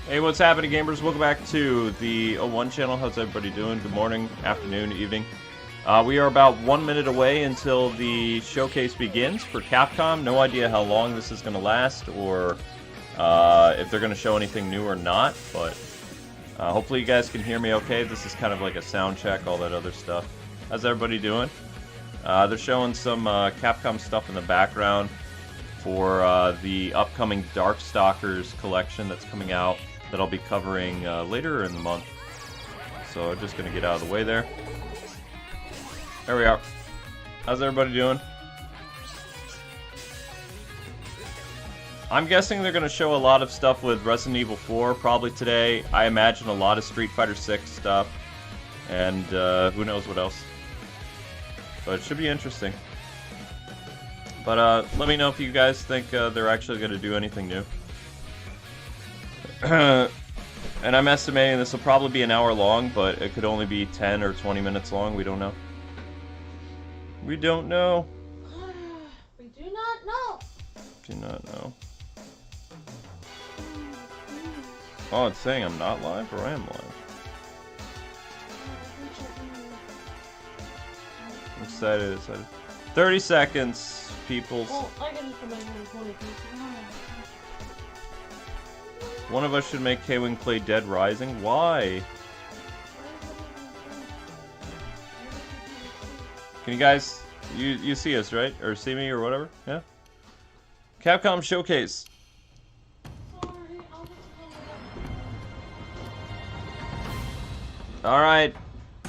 Hey, what's happening, gamers? Welcome back to the 01 channel. How's everybody doing? Good morning, afternoon, evening. We are about 1 minute away until the showcase begins for Capcom. No idea how long this is going to last or if they're going to show anything new or not, but hopefully you guys can hear me okay. This is kind of like a sound check, all that other stuff. How's everybody doing? They're showing some Capcom stuff in the background for the upcoming Darkstalkers collection that's coming out that I'll be covering later in the month. So I'm just going to get out of the way there. There we are. How's everybody doing? I'm guessing they're going to show a lot of stuff with Resident Evil 4 probably today. I imagine a lot of Street Fighter 6 stuff. And who knows what else. But it should be interesting. But let me know if you guys think they're actually going to do anything new. And I'm estimating this will probably be an hour long, but it could only be 10 or 20 minutes long. We don't know. We don't know. We do not know. Do not know. Oh, it's saying I'm not live, or I am live? I'm excited, excited. 30 seconds, peoples. Well, I can just come in here and 20 pieces. One of us should make K-Wing play Dead Rising. Why? Can you guys... You see us, right? Or see me, or whatever? Yeah? Capcom Showcase. Alright.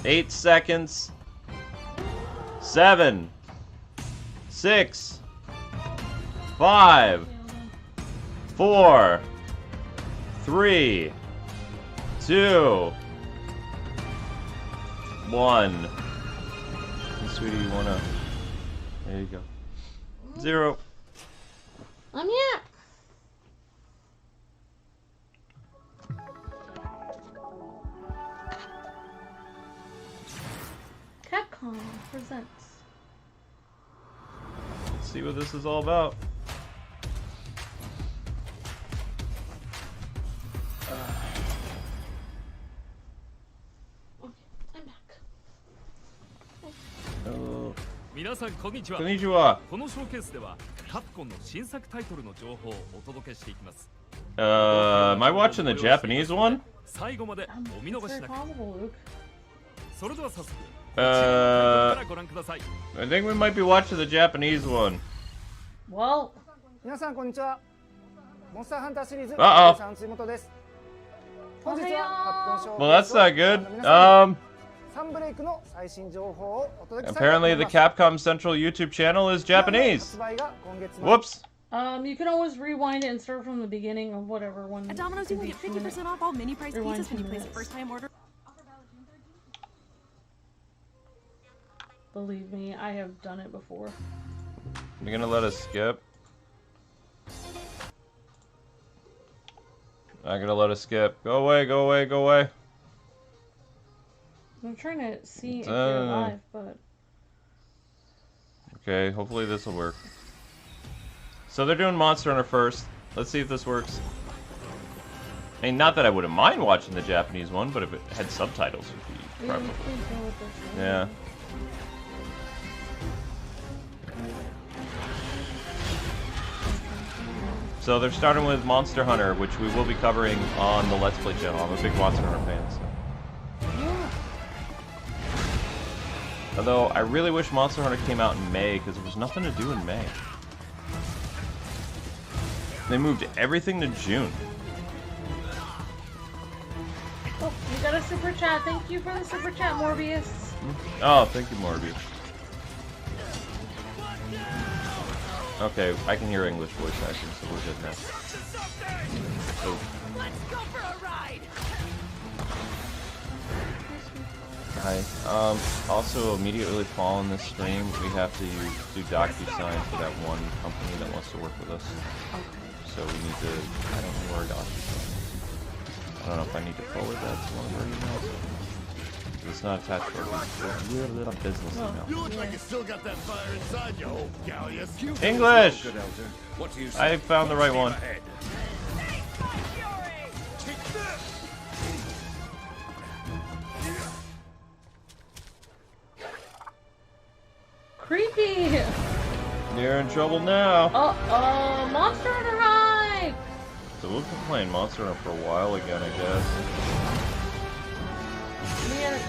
8 seconds. 7. 6. 5. 4. 3, 2, 1. Sweetie, you wanna... There you go. 0. I'm here. Capcom presents. Let's see what this is all about. Konnichiwa. Am I watching the Japanese one? I think we might be watching the Japanese one. Well. Uh-oh. Well, that's not good. Apparently the Capcom Central YouTube channel is Japanese. Whoops. You can always rewind it and start from the beginning or whatever one. At Domino's, you can get 50% off all mini price pizzas when you place a first-time order. Believe me, I have done it before. You're gonna let us skip? I'm gonna let us skip. Go away, go away, go away. I'm trying to see if you're alive, but... Okay, hopefully this will work. So they're doing Monster Hunter first. Let's see if this works. I mean, not that I wouldn't mind watching the Japanese one, but if it had subtitles, it would be preferable. Yeah. So they're starting with Monster Hunter, which we will be covering on the Let's Play channel. I'm a big Monster Hunter fan, so... Although, I really wish Monster Hunter came out in May, because there was nothing to do in May. They moved everything to June. Oh, you got a super chat. Thank you for the super chat, Morbius. Oh, thank you, Morbius. Okay, I can hear English voice acting, so we're good now. Oh. Let's go for a ride. Hi. Also, immediately following this stream, we have to do DocuSign for that one company that wants to work with us. Okay. So we need to... I don't know where DocuSign is. I don't know if I need to forward that to one of our emails. It's not attached to our little business email. You look like you still got that fire inside you, old galleus. English! I found the right one. creepy. You're in trouble now. Monster Hunter High. So we've been playing Monster Hunter for a while again, I guess. We had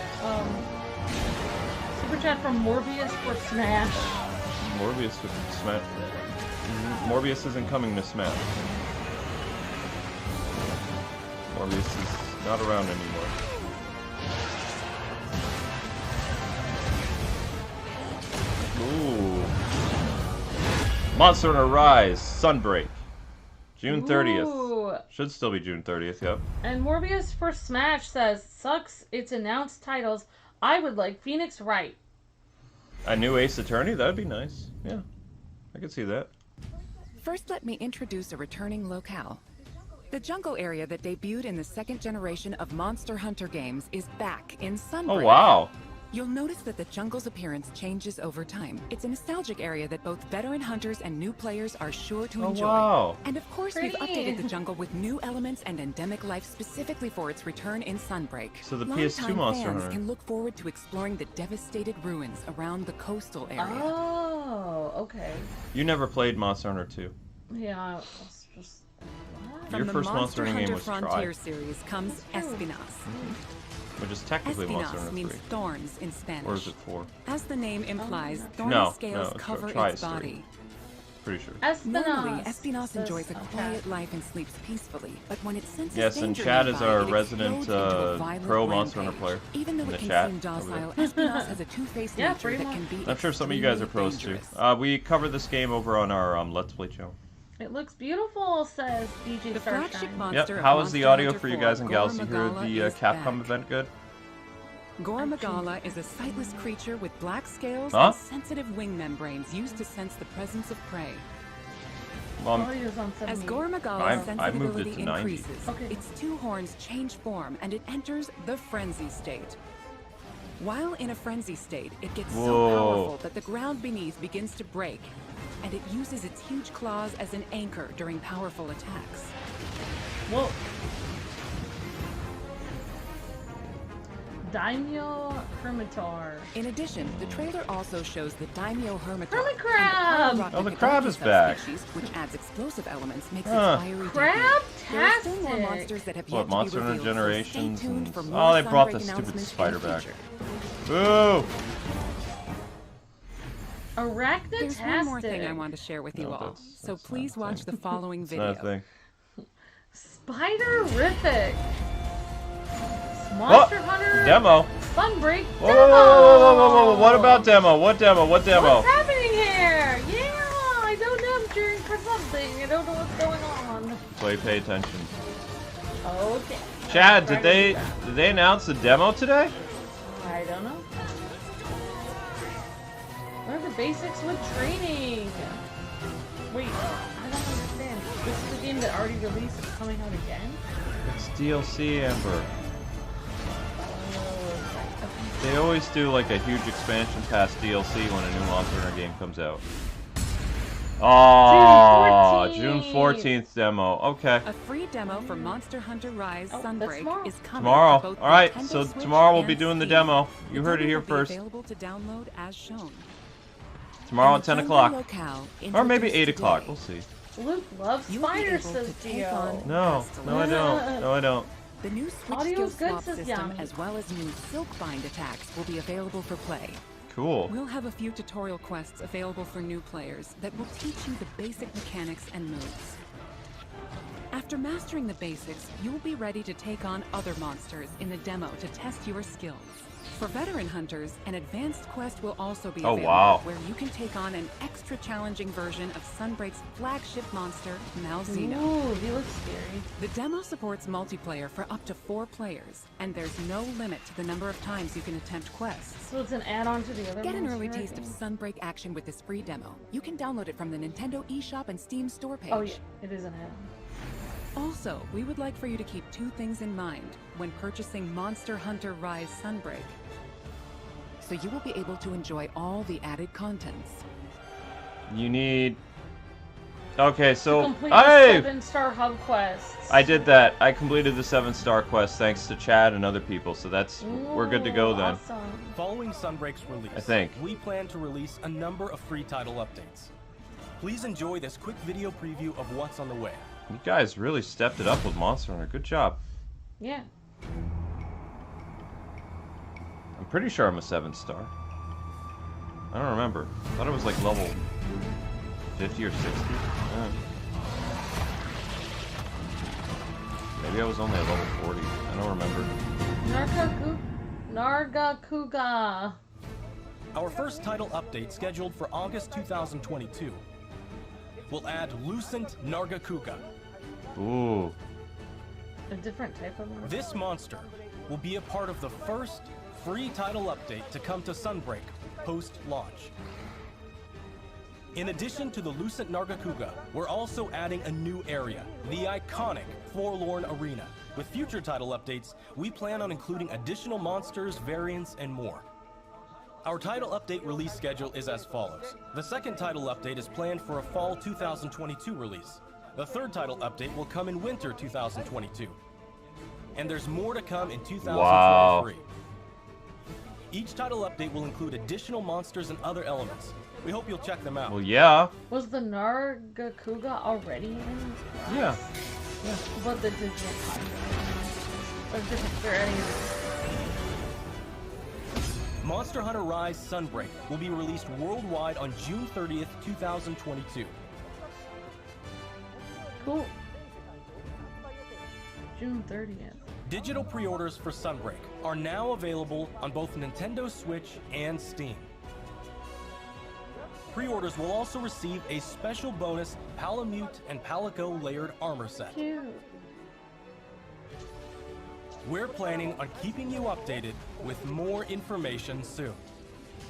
super chat from Morbius for Smash. Morbius with Smash. Morbius isn't coming to Smash. Morbius is not around anymore. Ooh. Monster Hunter Rise, Sunbreak. June 30th. Ooh. Should still be June 30th, yep. And Morbius for Smash says, sucks its announced titles. I would like Phoenix Wright. A new Ace Attorney? That'd be nice. Yeah, I could see that. First, let me introduce a returning locale. The jungle area that debuted in the second generation of Monster Hunter games is back in Sunbreak. Oh, wow. You'll notice that the jungle's appearance changes over time. It's a nostalgic area that both veteran hunters and new players are sure to enjoy. Wow. And of course, Pretty. we've updated the jungle with new elements and endemic life specifically for its return in Sunbreak. So the Longtime PS2 Monster fans Hunter. can look forward to exploring the devastated ruins around the coastal area. Oh, okay. You never played Monster Hunter 2. Yeah, it's just... What? From Your the first Monster Hunter game was Frontier Try. series comes Espinas. Which is technically Monster Espinas Hunter means 3. thorns in Spanish. Or is it 4? As the name implies, thorny No, scales it's cover Try its is 3. body. Pretty sure. Normally, Espinas. Espinas enjoys a Okay. quiet life and sleeps peacefully, but when it senses Yes, and danger Chad is nearby, our it resident explodes into a violent pro Monster Hunter rampage. player Even though in it the can chat seem over docile, there. Espinas has a two-faced Yeah, nature pretty that can be I'm sure some of you guys are extremely pros too. dangerous. We covered this game over on our Let's Play channel. It looks beautiful, says DJ The flagship Starshine. monster Yep. of How is the Monster audio Hunter for you 4, guys and gals? You hear Gormagala the is Capcom back. event good? Gormagala is a sightless creature with black scales Huh? and sensitive wing membranes used to sense the presence of prey. Well, Audio's on 70. As Gormagala's I moved it sensitivity to 90. increases, Okay. its two horns change form and it enters the frenzy state. While in a frenzy state, it gets so Whoa. powerful that the ground beneath begins to break, and it uses its huge claws as an anchor during powerful attacks. Whoa. Daimyo Hermitar. In addition, the trailer also shows the Daimyo Hermitar. Hermit and the crab! Pyrotic Oh, the crab is back. subspecies, which adds explosive elements, makes Huh. its fiery debut. Crab-tastic! There are still more monsters that have yet What, to be Monster Hunter revealed, so Generations stay tuned and- for Oh, more they brought Sunbreak the stupid announcements spider in the back. future. Boo! Arachnotastic. There's one more thing I want to share with you No, all, that's so not a please thing. watch the following It's video. not a thing. Spiderific. Monster Hunter Demo. Sunbreak Whoa, demo. whoa, whoa, whoa, whoa, whoa, whoa, what about demo? What demo? What demo? What's happening here? Yeah, I don't know. I'm cheering for something. I don't know what's going on. Pay attention. Okay. Chad, Try did to do that. they announce the demo today? I don't know. What are the basics with training? Wait, I don't understand. This is a game that already released. It's coming out again? It's DLC, Amber. Oh, right. Okay. They always do like a huge expansion pass DLC when a new Monster Hunter game comes out. Oh, June 14th demo. Okay. A free demo for Monster Hunter Rise Oh, that's Sunbreak tomorrow. is coming Tomorrow. to both Alright, Nintendo so Switch tomorrow we'll be and doing the Steam. demo. You The heard it demo here will be first. Available to download as shown. Tomorrow And at 10 the o'clock. locale Or maybe introduced 8 o'clock. today. We'll see. Luke loves You will be spiders, able says to take Theo. on- No, no I don't. No I don't. The new Switch Audio's skill good, swap says system, Yami. as well as new Silkbind attacks, will be available for play. Cool. We'll have a few tutorial quests available for new players that will teach you the basic mechanics and moves. After mastering the basics, you'll be ready to take on other monsters in the demo to test your skills. For veteran hunters, an advanced quest will also be Oh, available, wow. where you can take on an extra challenging version of Sunbreak's flagship monster, Malzeno. Ooh, he looks scary. The demo supports multiplayer for up to 4 players, and there's no limit to the number of times you can attempt quests. So it's an add-on to the other Get an Monster early Hunter taste of game? Sunbreak action with this free demo. You can download it from the Nintendo eShop and Steam store page. Oh yeah, it is an add-on. Also, we would like for you to keep 2 things in mind when purchasing Monster Hunter Rise Sunbreak. So you will be able to enjoy all the added contents. You need... Okay, so... Complete Hey! the 7-star hub quests. I did that. I completed the 7-star quest thanks to Chad and other people, so that's... We're good to go Ooh, then. Awesome. Following Sunbreak's release, I think. we plan to release a number of free title updates. Please enjoy this quick video preview of what's on the way. You guys really stepped it up with Monster Hunter. Good job. Yeah. I'm pretty sure I'm a 7-star. I don't remember. I thought it was like level 50 or 60. Maybe I was only at level 40. I don't remember. Nargacuga. Our first title update, scheduled for August 2022, will add Lucent Nargacuga. Ooh. A different type of monster. This monster will be a part of the first free title update to come to Sunbreak post-launch. In addition to the Lucent Nargacuga, we're also adding a new area, the iconic Forlorn Arena. With future title updates, we plan on including additional monsters, variants, and more. Our title update release schedule is as follows. The second title update is planned for a fall 2022 release. The third title update will come in winter 2022. And there's more to come in 2023. Wow. Each title update will include additional monsters and other elements. We hope you'll check them out. Well, yeah. Was the Nargacuga already in? Yeah. Yeah. But the digital copy. Or different, they're adding it. Monster Hunter Rise Sunbreak will be released worldwide on June 30th, 2022. Cool. June 30th. Digital pre-orders for Sunbreak are now available on both Nintendo Switch and Steam. Pre-orders will also receive a special bonus Palamute and Palico layered armor set. Cute. We're planning on keeping you updated with more information soon.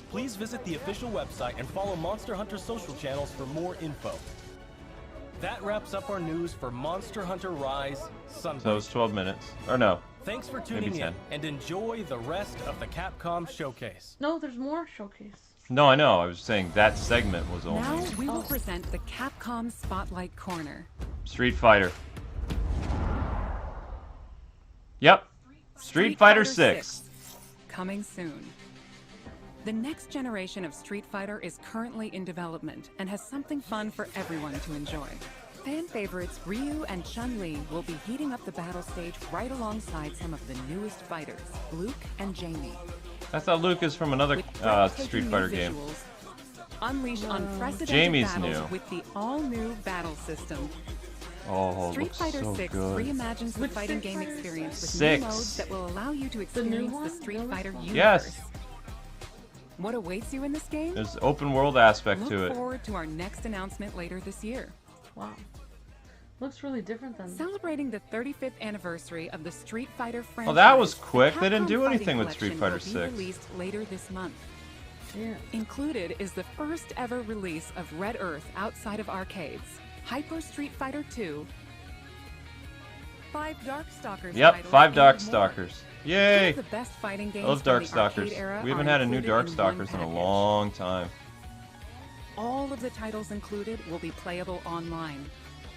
Please visit the official website and follow Monster Hunter social channels for more info. That wraps up our news for Monster Hunter Rise Sunbreak. So it's 12 minutes. Or no. Thanks for tuning in, and enjoy the rest of the Capcom showcase. No, there's more showcase. No, I know. I was saying that segment was only Now we will present the Capcom Spotlight Corner. Street Fighter. Yep. Street Fighter 6. Coming soon. The next generation of Street Fighter is currently in development and has something fun for everyone to enjoy. Fan favorites Ryu and Chun-Li will be heating up the battle stage right alongside some of the newest fighters, Luke and Jamie. I thought Luke is from another With breathtaking Street new Fighter game. visuals, unleash unprecedented Jamie's battles new. with the all-new battle system. Oh, Street looks Fighter so 6 good. reimagines the Which fighting Street game Fighter experience with 6? new modes that will allow you to new experience the one? Street Fighter universe. Yes. What awaits you in this game? There's an open world aspect Look to it. forward to our next announcement later this year. Wow. Looks really different than. Celebrating the 35th anniversary of the Street Fighter franchise. Well, that was quick. the They didn't Capcom do Fighting anything with Street Collection Fighter will be 6. released later this month. Yeah. Included is the first ever release of Red Earth outside of arcades, Hyper Street Fighter 2, 5 Darkstalkers Yep, titles, 5 and more. Darkstalkers. Two Yay! of the best fighting games I love from the arcade Darkstalkers. era We haven't are had a new included in one Darkstalkers in a package. long time. All of the titles included will be playable online,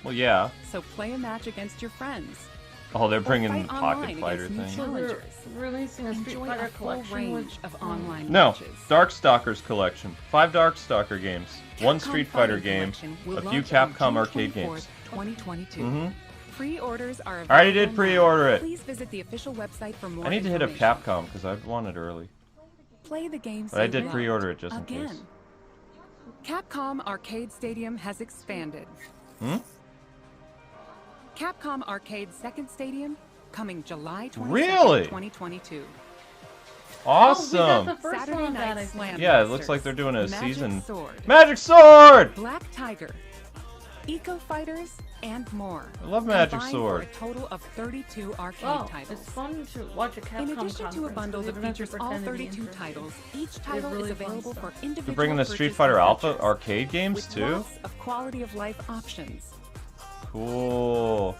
Well, yeah. so play a match against your friends. Oh, they're Or bringing fight Pocket online Fighter against new thing. So they're challengers. releasing a Street Enjoy Fighter a full collection range with of online No, matches. Darkstalkers collection. 5 Darkstalker games. 1 Capcom Street Fighter Fighting game. Collection will A few launch on Capcom June arcade 24th, games. 2022. Mm-hmm. Pre-orders are available. I already did now. pre-order it. Please visit the official website for more I need to hit up information. Capcom because I want it early. Play the games But I you did love. pre-order it just in Again. case. Capcom Arcade Stadium has expanded. Hmm? Capcom Arcade Second Stadium coming July 22nd, Really? 2022. Awesome! Oh, we got the first Saturday one of that, Night I think. Slam Yeah, it Busters, looks like they're doing a Magic season. Sword, Magic Sword! Black Tiger, Eco Fighters, and more. I love Magic Combined Sword. For a total of 32 arcade Wow, titles. it's fun to watch a Capcom In addition to a conference, bundle so that they don't have to features all pretend to be 32 interested. titles, each title really is fun available stuff. for individual They're bringing the Street purchase Fighter and Alpha purchase, arcade games with too? lots of quality of life options. Cool.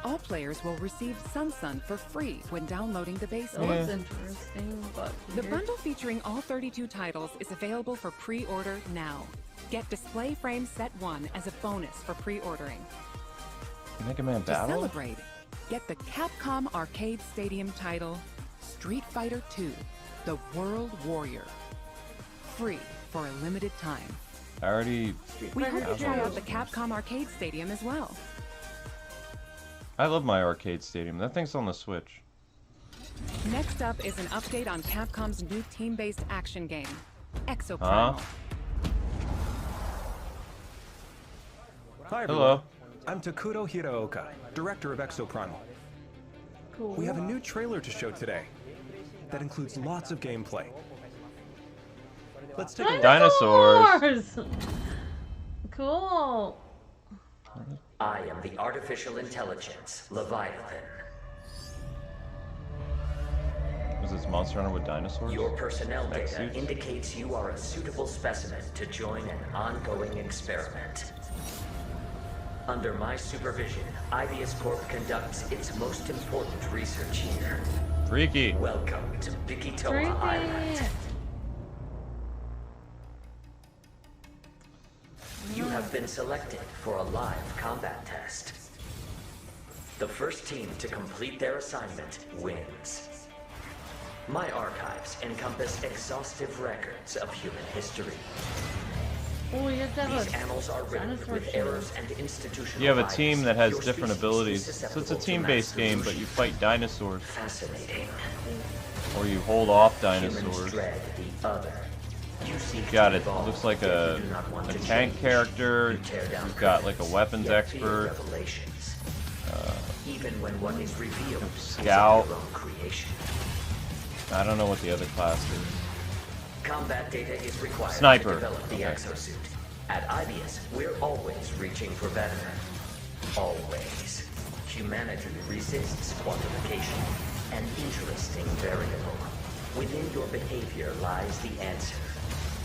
All players will receive Sun for free when downloading the base That game. looks interesting, but The weird. bundle featuring all 32 titles is available for pre-order now. Get Display Frame Set 1 as a bonus for pre-ordering. Mega Man To Battle? celebrate, get the Capcom Arcade Stadium title, Street Fighter 2. The World Warrior. Free for a limited time. I already... We hope you try Yeah. out the Capcom Arcade Stadium as well. I love my arcade stadium. That thing's on the Switch. Next up is an update on Capcom's new team-based action game, Exoprimal. Hi, everyone. Hello. I'm Takuro Hiraoka, director of Exoprimal. Cool. We have a new trailer to show today that includes lots of gameplay. Let's take a look. Dinosaurs. Cool. I am the artificial intelligence, Leviathan. Was this Monster Hunter with dinosaurs? Your personnel Mech data suits? indicates you are a suitable specimen to join an ongoing experiment. Under my supervision, Ibius Corp conducts its most important research here. Freaky. Welcome to Bikitoa Freaky. Island. You have been selected for a live combat test. The first team to complete their assignment wins. My archives encompass exhaustive records of human history. Oh, you have to have These a annals are written dinosaur with shield. errors and institutional You have a bias. team that has Your different species abilities. is So it's a susceptible to team-based mass game, but you delusion. fight dinosaurs. Fascinating. Or you hold off Humans dinosaurs. dread the other. You seek Got to it. evolve, Looks like yet a you do not want to tank change. character. You tear down You've got like a curtains, weapons yet fear expert. revelations. Even when what is revealed Scout. is your own creation. I don't know what the other class is. Combat data is required Sniper. to develop the Okay. exosuit. At Ibius, we're always reaching for better. Always. Humanity resists quantification. An interesting variable. Within your behavior lies the answer.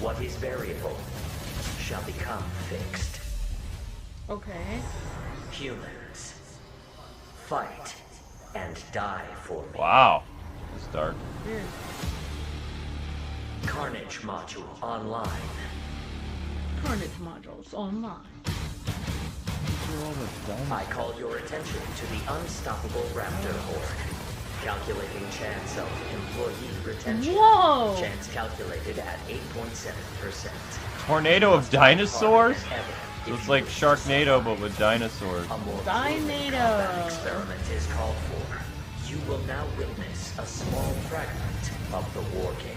What is variable shall become fixed. Okay. Humans, fight and die for me. Wow. It's dark. Weird. Carnage module online. Carnage modules online. I call your attention to the unstoppable raptor horde. Calculating chance of employee retention. Whoa! Chance calculated at 8.7%. Tornado of dinosaurs? Harder than ever So if it's you like wish Sharknado, but with dinosaurs. A more Dynado. combat experiment is called for. You will now witness a small fragment of the war game.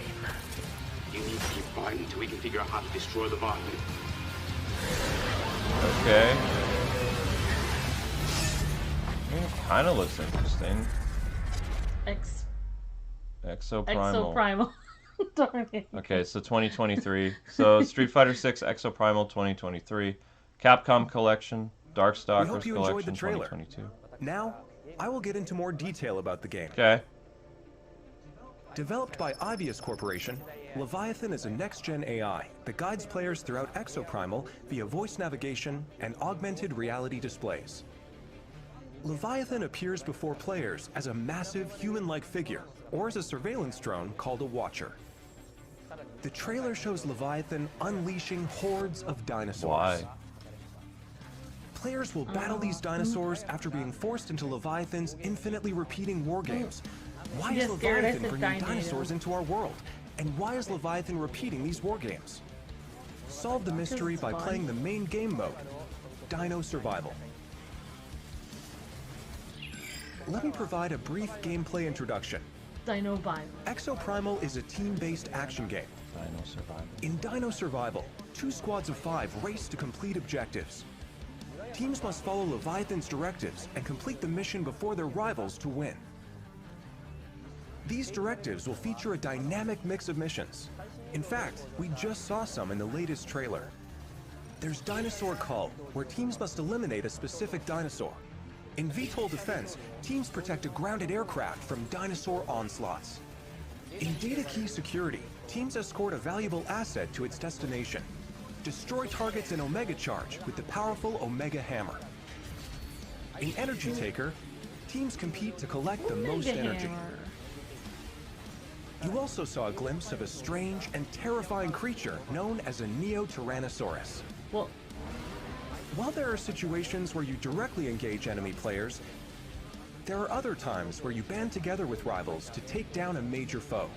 You need to keep fighting until we can figure out how to destroy the Leviathan. Okay. It kind of looks interesting. Exoprimal. Exoprimal. Darn it. Okay, so 2023. So Street Fighter 6 Exoprimal 2023. Capcom Collection. Darkstalkers We hope you enjoyed Collection the trailer. 2022. Now, I will get into more detail about the game. Okay. Developed by Ibius Corporation, Leviathan is a next-gen AI that guides players throughout Exoprimal via voice navigation and augmented reality displays. Leviathan appears before players as a massive human-like figure, or as a surveillance drone called a Watcher. The trailer shows Leviathan unleashing hordes of dinosaurs. Why? Players will battle these dinosaurs after being forced into Leviathan's infinitely repeating war games. Why is Yes, Garrett, I Leviathan said bringing Dynado. dinosaurs into our world? And why is Leviathan repeating these war games? Solve the mystery it's by fun. playing the main game mode, Dino Survival. Let me provide a brief gameplay introduction. Dino Vibe. Exoprimal is a team-based action game. Dino Survival. In Dino Survival, 2 squads of 5 race to complete objectives. Teams must follow Leviathan's directives and complete the mission before their rivals to win. These directives will feature a dynamic mix of missions. In fact, we just saw some in the latest trailer. There's Dinosaur Cull, where teams must eliminate a specific dinosaur. In VTOL Defense, teams protect a grounded aircraft from dinosaur onslaughts. In Data Key Security, teams escort a valuable asset to its destination. Destroy targets in Omega Charge with the powerful Omega Hammer. In Energy Taker, teams compete to collect the most Mega energy. Hammer. You also saw a glimpse of a strange and terrifying creature known as a Neo-Tyrannosaurus. Well, While there are situations where you directly engage enemy players, there are other times where you band together with rivals to take down a major foe.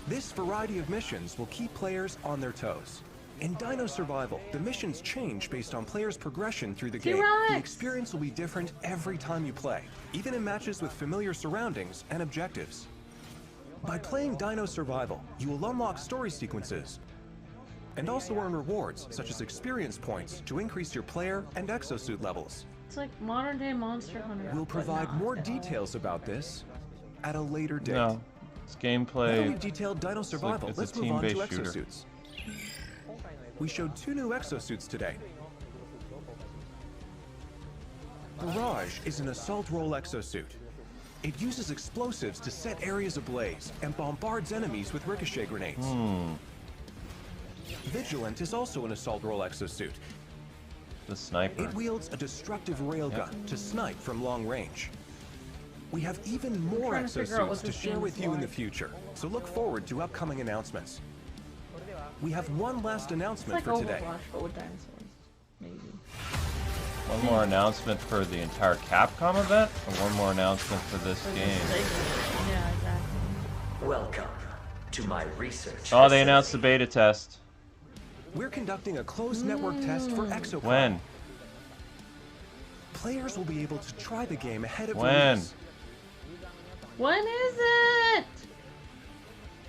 This variety of missions will keep players on their toes. In Dino Survival, the missions change based on players' progression through the game. The experience will be different every time you play, even in matches with familiar surroundings and objectives. By playing Dino Survival, you will unlock story sequences and also earn rewards such as experience points to increase your player and exosuit levels. It's like modern day Monster Hunter. We'll provide more details about this at a later date. No, it's gameplay. Now that we've detailed Dino Survival, let's move on to shooter. exosuits. We showed 2 new exosuits today. Barrage is an assault role exosuit. It uses explosives to set areas ablaze and bombards enemies with ricochet grenades. Vigilant is also an assault role exosuit. The sniper. It wields a destructive railgun to snipe from long range. We have even more exosuits to share with you in the future, so look forward to upcoming announcements. We have one last announcement for today. Overwatch, but with dinosaurs. Maybe. One more announcement for the entire Capcom event, or one more announcement for this game? Yeah, exactly. Welcome to my research. Oh, they announced the beta test. We're conducting a closed network test for Exoprimal. When? Players will be able to try the game ahead of when? release. When is it?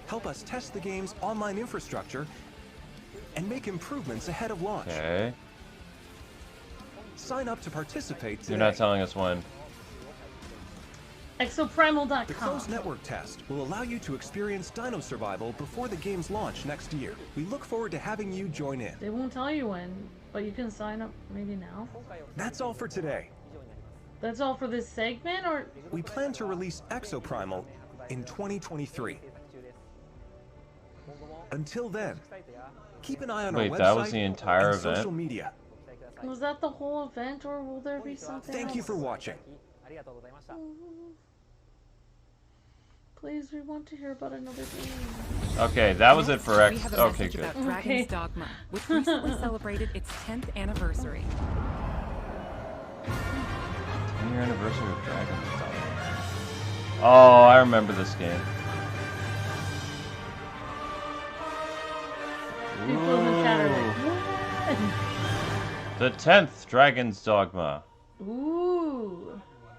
Help us test the game's online infrastructure and make improvements ahead of launch. Okay. Sign up to participate today. You're not telling us when. Exoprimal.com. The closed network test will allow you to experience Dino Survival before the game's launch next year. We look forward to having you join in. They won't tell you when, but you can sign up maybe now. That's all for today. That's all for this segment, or? We plan to release Exoprimal in 2023. Until then, keep an eye on our website that was the entire and event? social media. Was that the whole event, or will there be something Thank you for watching. Please, we want to hear about another game. Okay, that was it for X. We have a Okay, message good. about Dragon's Dogma, which recently celebrated its 10th anniversary. 10-year anniversary of Dragon's Dogma. Oh, I remember this game. People in the chat are like, The 10th Dragon's Dogma. ooh.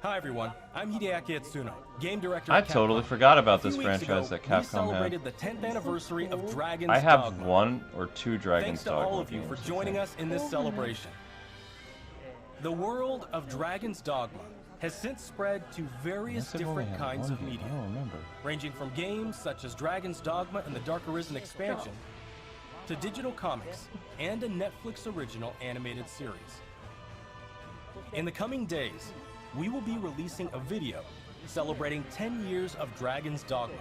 Hi everyone, I'm Hideaki Itsuno, game director I at Capcom. totally forgot about A few this weeks franchise ago, that we Capcom celebrated had. the 10th anniversary of Dragon's I have Dogma. 1 or 2 Dragon's Thanks to Dogma all of you for games, joining I us in this celebration. The world of Dragon's Dogma has since spread to various Unless I've only different had kinds one of game, media, I don't remember. ranging from games such as Dragon's Dogma and the Dark Arisen expansion, to digital comics and a Netflix original animated series. In the coming days, we will be releasing a video celebrating 10 years of Dragon's Dogma,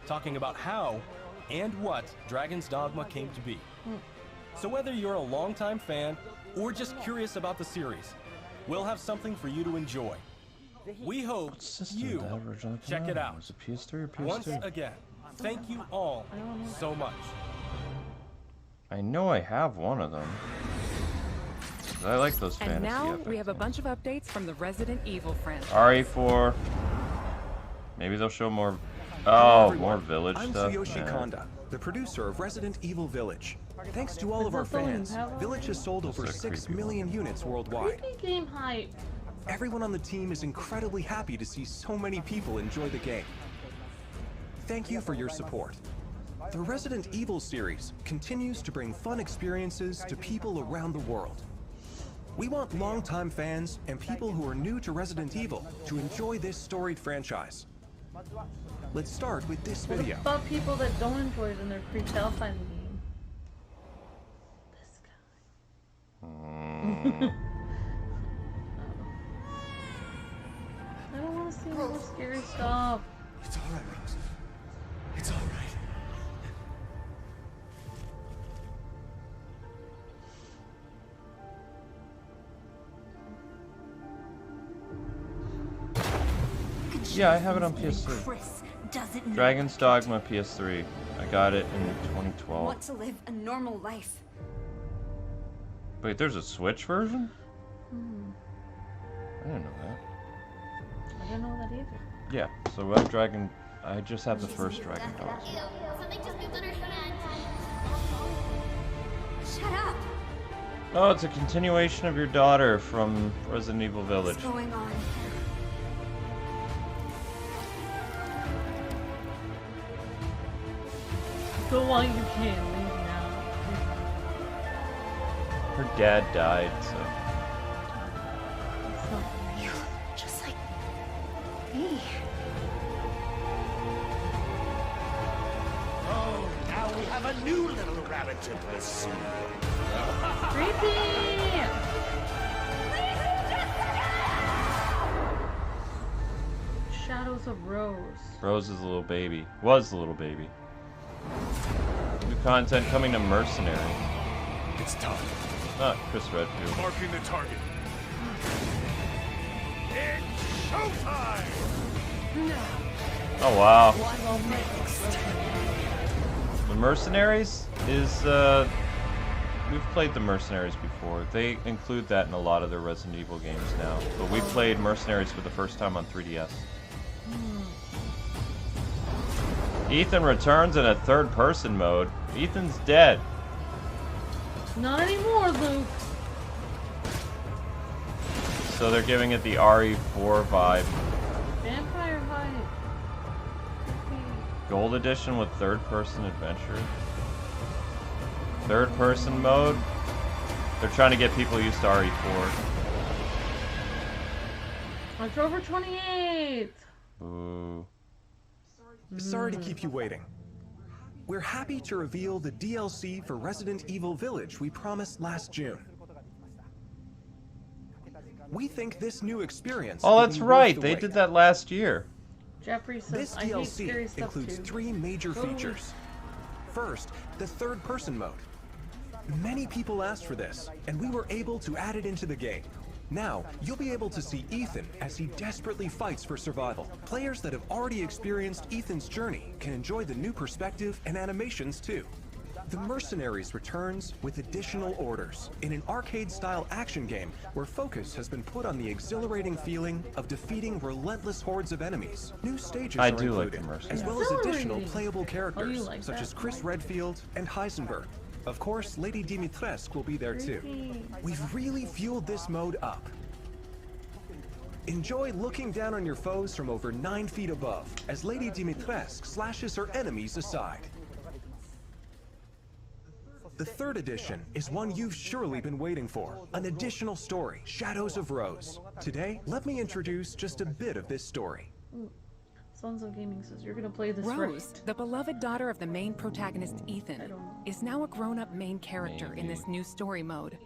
talking about how and what Dragon's Dogma came to be. So whether you're a longtime fan or just curious about the series, we'll have something for you to enjoy. We hope you check it out. Was it PS3 or PS2? Once again, thank you all so much. I know I have one of them. I like those fantasy And now epics. we have a bunch of updates from the Resident Evil franchise. RE4. Maybe they'll show more. Hello, Oh, everyone. more Village I'm stuff. Tsuyoshi Yeah. Konda, the producer of Resident Evil Village. Thanks to all of our fans, Village has sold over That's a 6 creepy million units worldwide. Creepy game hype. Everyone on the team is incredibly happy to see so many people enjoy the game. Thank you for your support. The Resident Evil series continues to bring fun experiences to people around the world. We want longtime fans and people who are new to Resident Evil to enjoy this storied franchise. Let's start with this video. What about people that don't enjoy it and they're creeped out by the game? This guy. I don't want to see more scary stuff. It's all right, Rose. It's all right. Yeah, I have it on PS3. Chris doesn't Dragon's Dogma PS3. I got it in 2012. want to live a normal life. Wait, there's a Switch version? Hmm. I didn't know that. I didn't know that either. Yeah, so we have I just have the first Dragon Dog. Something just moved on her hand. Shut up. Oh, it's a continuation of your daughter from Resident Evil Village. What's going on? Go while you can. Leave now. Her dad died, so. You look just like me. Oh, now we have a new little rabbit to pursue. Creepy! Shadows of Rose. Rose is a little baby. Was a little baby. New content coming to Mercenaries. It's time. Not Chris Redfield. Marking the target. It's showtime! Oh wow. The Mercenaries is we've played the Mercenaries before. They include that in a lot of their Resident Evil games now. But we played Mercenaries for the first time on 3DS. Ethan returns in a third-person mode. Ethan's dead. Not anymore, Luke. So they're giving it the RE4 vibe. Vampire vibe. Gold edition with third-person adventure. Third-person mode. They're trying to get people used to RE4. October 28th. Ooh. Sorry to keep you waiting. We're happy to reveal the DLC for Resident Evil Village we promised last June. We think this new experience... Oh, will that's be worth right. the They wait. did that last year. Jeffrey says, This I hate scary DLC stuff includes too. 3 major features. First, the third-person mode. Many people asked for this, and we were able to add it into the game. Now, you'll be able to see Ethan as he desperately fights for survival. Players that have already experienced Ethan's journey can enjoy the new perspective and animations too. The Mercenaries returns with additional orders in an arcade-style action game where focus has been put on the exhilarating feeling of defeating relentless hordes of enemies. New stages I are do like included, the Mercenaries. as well as additional Exhilarating. playable characters like such that? as Chris Redfield and Heisenberg. Of course, Lady Dimitrescu will be there too. Creepy. We've really fueled this mode up. Enjoy looking down on your foes from over 9 feet above as Lady Dimitrescu slashes her enemies aside. The third edition is one you've surely been waiting for, an additional story, Shadows of Rose. Today, let me introduce just a bit of this story. Sons of Gaming says you're gonna play this Rose, right. the beloved daughter of the main protagonist Ethan, is now a grown-up main character in this new story mode.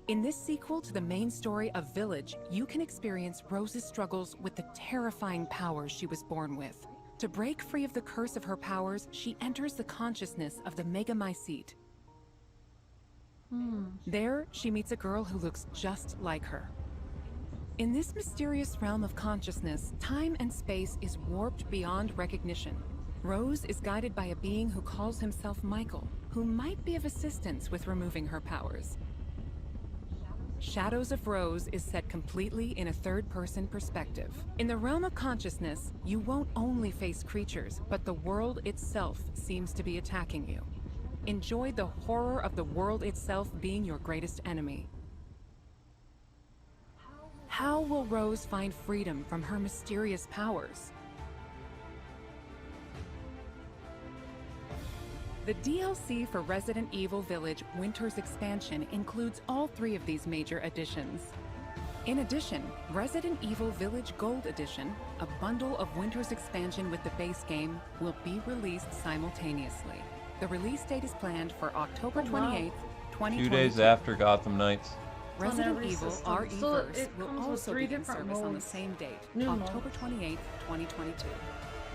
In this sequel to the main story of Village, you can experience Rose's struggles with the terrifying powers she was born with. To break free of the curse of her powers, she enters the consciousness of the Megamycete. There, she meets a girl who looks just like her. In this mysterious realm of consciousness, time and space is warped beyond recognition. Rose is guided by a being who calls himself Michael, who might be of assistance with removing her powers. Shadows of Rose is set completely in a third-person perspective. In the realm of consciousness, you won't only face creatures, but the world itself seems to be attacking you. Enjoy the horror of the world itself being your greatest enemy. How will Rose find freedom from her mysterious powers? The DLC for Resident Evil Village Winter's Expansion includes all 3 of these major additions. In addition, Resident Evil Village Gold Edition, a bundle of Winter's Expansion with the base game, will be released simultaneously. The release date is planned for October 28th, 2022. 2 days after Gotham Knights. Resident every Evil system. RE So Verse it will comes with also 3 be in different service on the modes. same date, New October modes. 28th, 2022.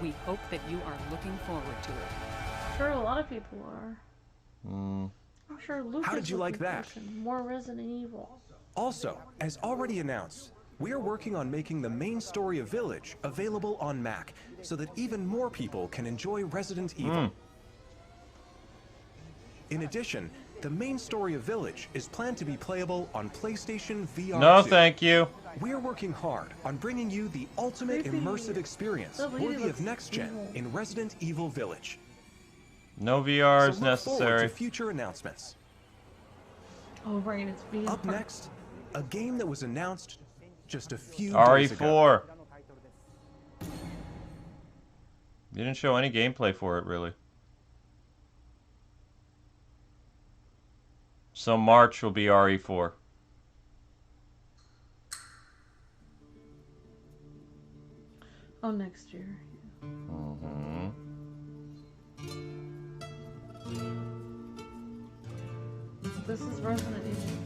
We hope that you are looking forward to it. Sure, a lot of people are. I'm sure Luke How is did you like looking that? for some more Resident Evil. Also, as already announced, we are working on making the main story of Village available on Mac so that even more people can enjoy Resident Evil. In addition, The main story of Village is planned to be playable on PlayStation VR No, 2. thank you. We're working hard on bringing you the ultimate Creepy. immersive experience The lady worthy of looks next gen evil. in Resident Evil Village. No VR is So look forward necessary. to future announcements. Oh right, it's being Up next, a game that was announced just a few days ago. RE4. You didn't show any gameplay for it, really. So March will be RE4. Oh, next year. Mm-hmm. This is Resident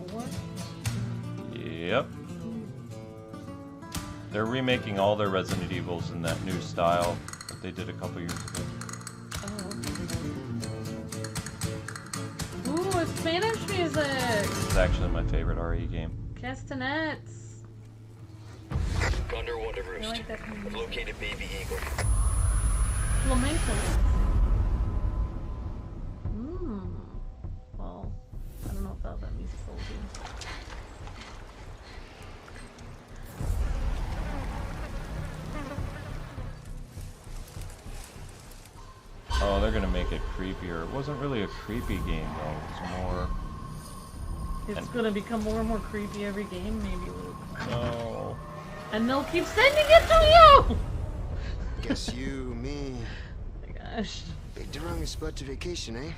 Evil 4? Yep. They're remaking all their Resident Evils in that new style that they did a couple years ago. Oh. Ooh, it's Spanish music! It's actually my favorite RE game. Castanets. Condor 1 to I roost. like that kind of I've music. located baby eagle. Flamenco. Well, I don't know about that music will do. Oh, they're gonna make it creepier. It wasn't really a creepy game though. It was more. It's gonna become more and more creepy every game, maybe, Luke. No. And they'll keep sending it to you! Guess you, me. Oh my gosh. Picked the wrong spot to vacation, eh?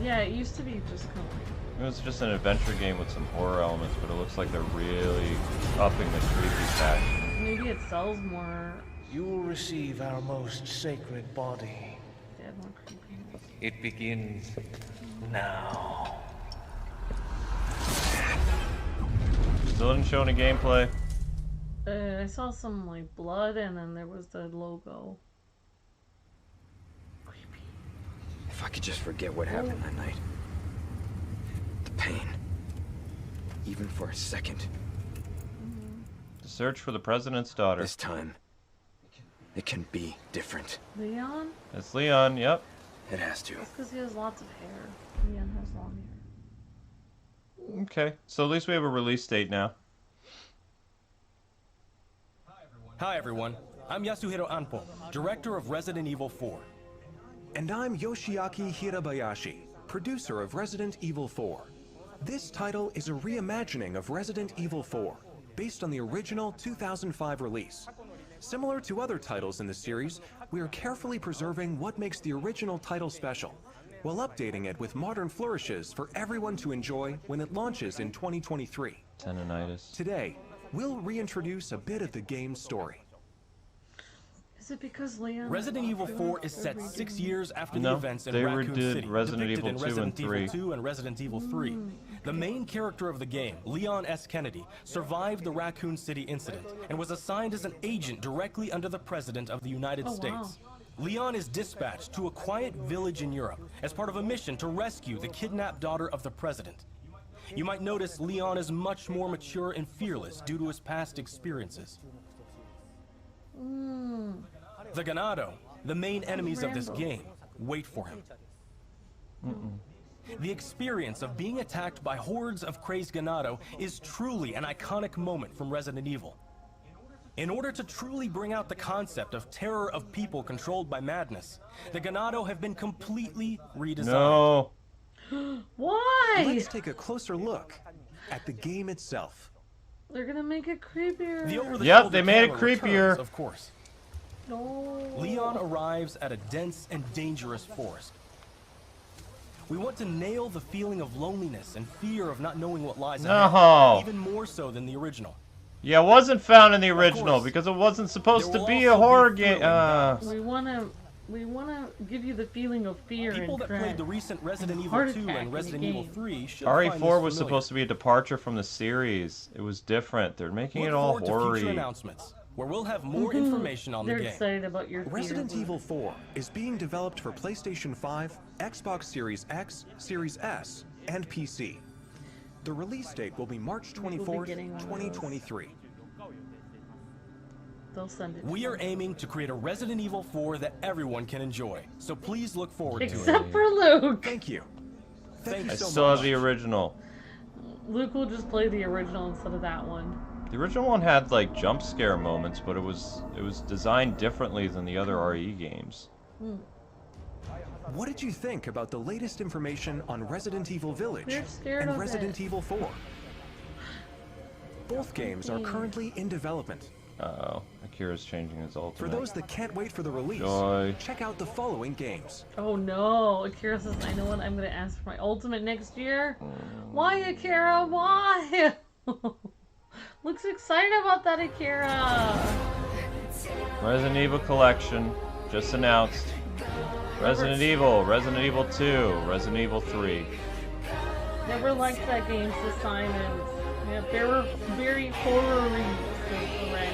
Yeah, it used to be just kind of like... It was just an adventure game with some horror elements, but it looks like they're really upping the creepy factor. Maybe it sells more. You will receive our most sacred body. They have more creepiness. It begins now. Still didn't show any gameplay. I saw some like blood and then there was the logo. Creepy. If I could just forget what happened that night. The pain. Even for a second. The search for the president's daughter. This time, it can be different. Leon? It's Leon, yep. It has to. That's because he has lots of hair. Leon has long hair. Okay, so at least we have a release date now. Hi everyone, I'm Yasuhiro Anpo, director of Resident Evil 4. And I'm Yoshiaki Hirabayashi, producer of Resident Evil 4. This title is a reimagining of Resident Evil 4, based on the original 2005 release. Similar to other titles in the series, we are carefully preserving what makes the original title special, while updating it with modern flourishes for everyone to enjoy when it launches in 2023. Tendinitis. Today, we'll reintroduce a bit of the game's story. Is it because Leon... Resident Evil 4 is set 6 years after No, the events in they Raccoon redid City, Resident depicted Evil in 2 Resident and 3. Evil 2 and Resident Evil 3. The main character of the game, Leon S. Kennedy, survived the Raccoon City incident and was assigned as an agent directly under the President of the United States. Leon is dispatched to a quiet village in Europe as part of a mission to rescue the kidnapped daughter of the President. You might notice Leon is much more mature and fearless due to his past experiences. The Ganado, the main enemies of this game, wait for him. The experience of being attacked by hordes of crazed Ganado is truly an iconic moment from Resident Evil. In order to truly bring out the concept of terror of people controlled by madness, the Ganado have been completely redesigned. No. Why? Let's take a closer look at the game itself. They're gonna make it creepier. The over-the-shoulder Yep, they made it camera creepier. returns, of course. No. Leon arrives at a dense and dangerous forest. We want to nail the feeling of loneliness and fear of not knowing what lies No. ahead, even more so than the original. Yeah, it wasn't found in the original because it wasn't supposed to be a horror game. We wanna give you the feeling of fear People and that dread. played the recent Resident Evil Heart 2 attack in and the Resident Evil game. 3 should find this RE4 was familiar. supposed to be a departure from the series. It was different. They're making Look it all forward to future horror-y. announcements, where we'll have more information on the They're game. excited about your fear. Resident Evil 4 is being developed for PlayStation 5, Xbox Series X, Series S, and PC. The release date will be March 24th, getting one of those. 2023. They'll send it. We are aiming to create a Resident Evil 4 that everyone can enjoy, so please look forward to it. Except for Luke. Thank you. Thank I you so still much. have the original. Luke will just play the original instead of that one. The original one had like jump scare moments, but it was designed differently than the other RE games. What did you think about the latest information on Resident Evil Village We're scared and of Resident it. Evil 4? Both games are currently in development. Uh-oh, Akira's changing his ultimate. For those that can't wait for the release, Joy. check out the following games. Oh no, Akira says, I know what I'm gonna ask for my ultimate next year. Why, Akira? Why? Looks excited about that, Akira. Resident Evil Collection, just announced. Resident Evil, Resident Evil 2, Resident Evil 3. Never liked that game, says Simon. Yeah, they were very horror-y, says Ray.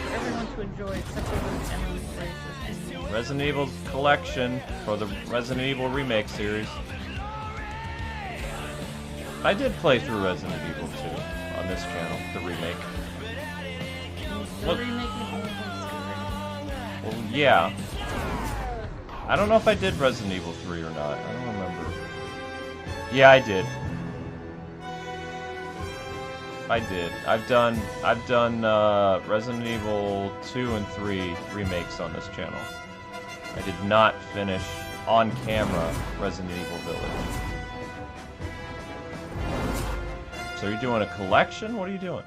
For everyone to enjoy, except for those Emily places. Resident Evil Collection for the Resident Evil remake series. I did play through Resident Evil 2 on this channel, the remake. The remake is all Well, yeah. I don't know if I did Resident Evil 3 or not. I don't remember. Yeah, I did. I did. I've done Resident Evil 2 and 3 remakes on this channel. I did not finish on camera Resident Evil Village. So are you doing a collection? What are you doing?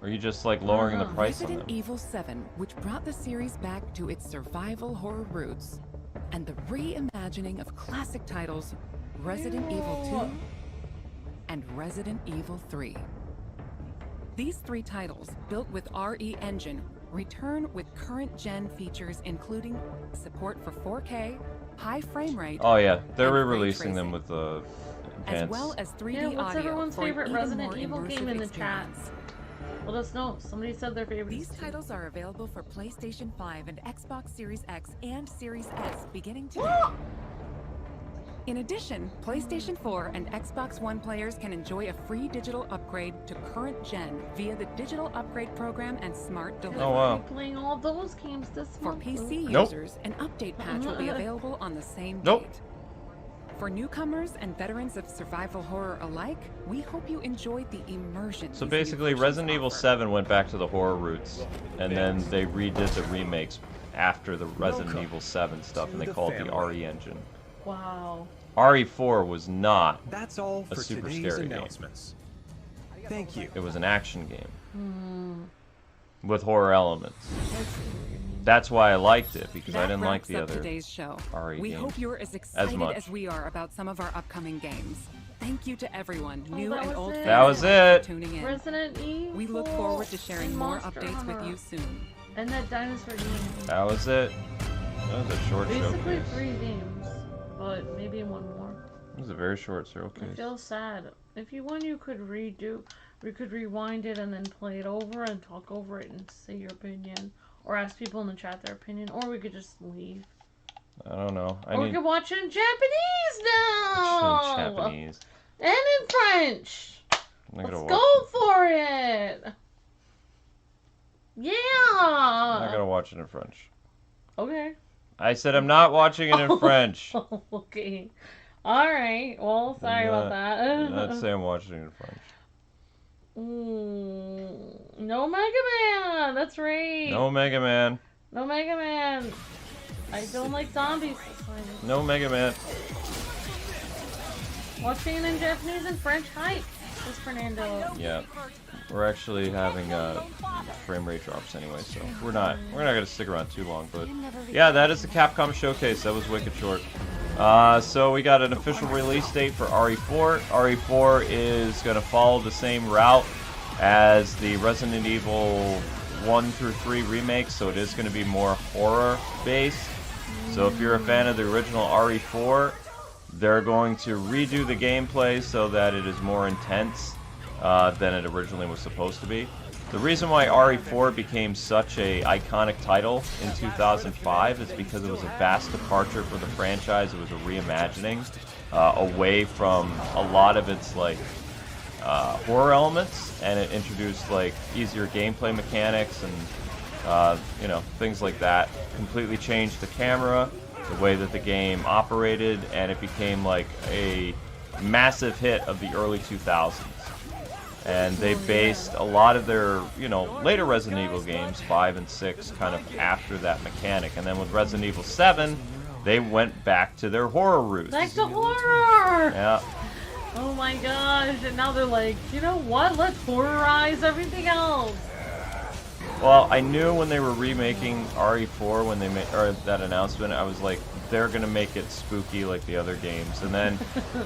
Or are you just like lowering the price on them? Resident Evil 7, which brought the series back to its survival horror roots, and the reimagining of classic titles Resident Evil 2 and Resident Evil 3. These three titles, built with RE Engine, return with current-gen features including support for 4K, high frame rate, Oh yeah, they're and ray re-releasing them tracing, with the as well as 3D Yeah, what's audio everyone's for an favorite even Resident more Evil game immersive in the chat? experience. Let us know. Somebody said their favorite. These titles are available for PlayStation 5 and Xbox Series X and Series S beginning today. In addition, PlayStation 4 and Xbox One players can enjoy a free digital upgrade to current gen via the Digital Upgrade Program and Smart Delivery. Oh wow. Playing all those games this For month. PC Nope. users, an update patch will be available on the same Nope. date. For newcomers and veterans of survival horror alike, we hope you enjoyed the immersion. So these new basically, versions Resident Evil offer. 7 went back to the horror roots, and then they redid the remakes after the Resident Welcome Evil 7 stuff, and they the called it the family. RE engine. Wow. RE4 was not That's all a for super today's scary game. announcements. Thank you. It was an action game with horror elements. That's why I liked it, because I That didn't like wraps the up other today's show. RE We games hope you're as excited much. as we are about some of our upcoming games. Thank you to everyone, new that and was old it. fans, That was it. for tuning in. Resident Evil. We look forward to sharing and more Monster updates with Hunter. you soon. And that dinosaur game. That was it. That was a short Basically showcase. 3 games, but maybe one more. It was a very short I showcase. feel sad. If you want, you could redo. We could rewind it and then play it over and talk over it and say your opinion, or ask people in the chat their opinion, or we could just leave. I don't know. I Or we need could watch it in Japanese now. Japanese. And in French. I'm not Let's gonna go watch for it. it. I'm not Yeah. gonna watch it in French. Okay. I said I'm not watching it in French. Okay. All right. Well, sorry about that. I'm not saying I'm watching it in French. No Mega Man. That's right. No Mega Man. No Mega Man. I don't like zombies. No Mega Man. Watching it in Japanese and French hype. Says Fernando. Yeah. We're actually having frame rate drops anyway, so we're not gonna stick around too long, but yeah, that is the Capcom showcase. That was wicked short. So we got an official release date for RE4. RE4 is gonna follow the same route as the Resident Evil 1 through 3 remakes, so it is gonna be more horror based. So if you're a fan of the original RE4, they're going to redo the gameplay so that it is more intense than it originally was supposed to be. The reason why RE4 became such a iconic title in 2005 is because it was a vast departure for the franchise. It was a reimagining away from a lot of its like horror elements, and it introduced like easier gameplay mechanics and you know, things like that. Completely changed the camera, the way that the game operated, and it became like a massive hit of the early 2000s. And they based a lot of their, you know, later Resident Evil games, 5 and 6, kind of after that mechanic. And then with Resident Evil 7, they went back to their horror roots. Back to horror! Yeah. Oh my gosh, and now they're like, you know what, let's horrorize everything else. Well, I knew when they were remaking RE4, when they made that announcement, I was like, they're gonna make it spooky like the other games. And then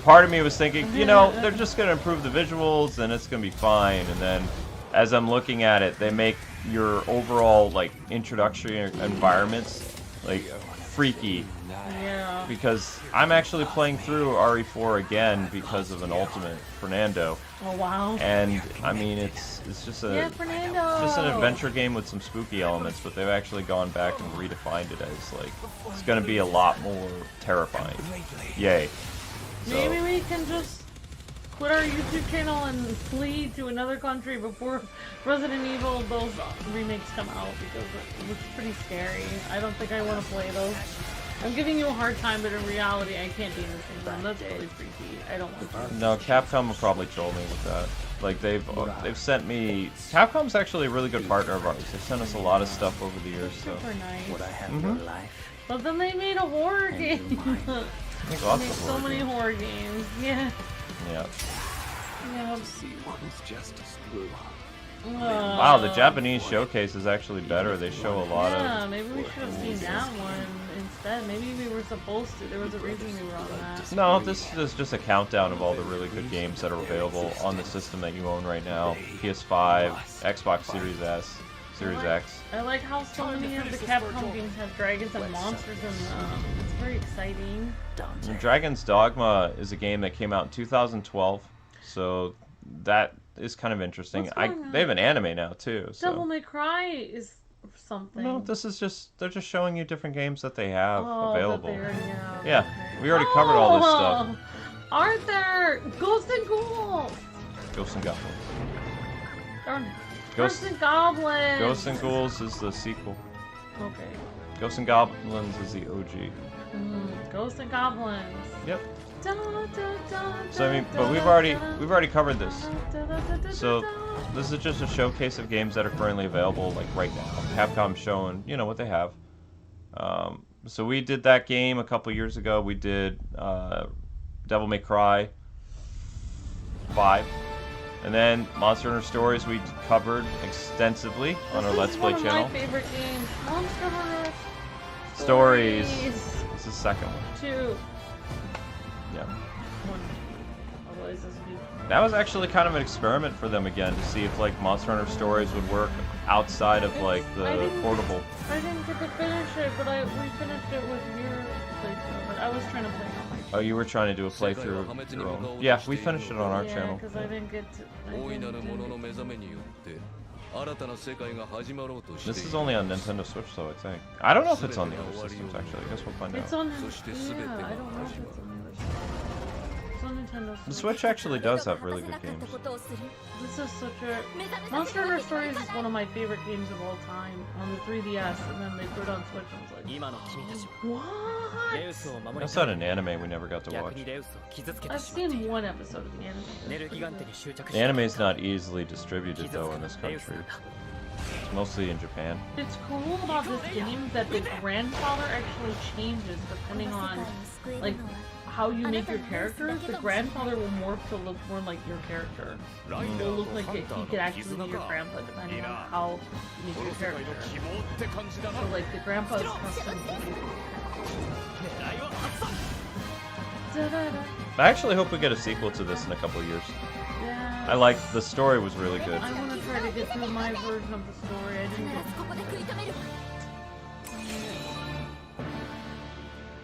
part of me was thinking, you know, they're just gonna improve the visuals and it's gonna be fine. And then as I'm looking at it, they make your overall like introductory environments like freaky. Yeah. Because I'm actually playing through RE4 again because of an Ultimate Fernando. Oh wow. And I mean, it's just a just an adventure game with some spooky elements, but they've actually gone back and redefined it as like it's going to be a lot more terrifying. Yay. So, maybe we can just quit our YouTube channel and flee to another country before Resident Evil those remakes come out, because it looks pretty scary. I don't think I want to play those. I'm giving you a hard time, but in reality, I can't be in the same room. That's really freaky. I don't want to. No, Capcom will probably troll me with that. Like they've sent me. Capcom's actually a really good partner of ours. They've sent us a lot of stuff over the years. So. Super nice. Would I have your life? But then they made a horror game. They make lots of so many horror games. Yeah. Yeah. Yeah. See one's justice through. Wow, the Japanese showcase is actually better. They show a lot of. Yeah, maybe we should have seen that one instead. Maybe we were supposed to. There was a reason we were on that. No, this is just a countdown of all the really good games that are available on the system that you own right now. PS5, Xbox Series S, Series X. I like how so many of the Capcom games have dragons and monsters in them. It's very exciting. Dragon's Dogma is a game that came out in 2012, so that is kind of interesting. They have an anime now too. So. Devil May Cry is something. No, this is just they're just showing you different games that they have available. Yeah, yeah, we already covered all this stuff. Aren't there Ghosts and Ghouls? Ghosts and Goblins. Ghosts and Goblins. Ghosts and Ghouls is the sequel. Okay. Ghosts and Goblins is the OG. Ghosts and Goblins. Yep. So I mean, but we've already covered this. So this is just a showcase of games that are currently available, like right now. Capcom's showing, you know, what they have. So we did that game a couple years ago. We did Devil May Cry 5, and then Monster Hunter Stories we covered extensively on our Let's Play channel. My favorite games, Monster Hunter Stories. This is the second one. 2. Yeah. 1. Otherwise, this would be... That was actually kind of an experiment for them again to see if like Monster Hunter Stories would work outside of like the portable. I didn't get to finish it, but we finished it with your playthrough. But I was trying to play it on my channel. Oh, you were trying to do a playthrough of your own. Yeah, we finished it on our channel. Yeah, because I didn't get to. This is only on Nintendo Switch, though, I think. I don't know if it's on the other systems, actually. I guess we'll find it's out. On, yeah, I don't know if it's on the other system. It's on Nintendo Switch. The Switch actually does have really good games. This is such a... Monster Hunter Stories is one of my favorite games of all time on the 3DS, and then they put it on Switch, and I was like, what? That's not an anime we never got to watch. I've seen one episode of the anime. The anime is not easily distributed, though, in this country. It's mostly in Japan. It's cool about this game that the grandfather actually changes depending on, like, how you make your character. The grandfather will morph to look more like your character. It will look like he could actually be your grandpa depending on how you make your character. So, like, the grandpa's custom. I actually hope we get a sequel to this in a couple of years. Yeah. I like the story was really good. I want to try to get through my version of the story. I didn't get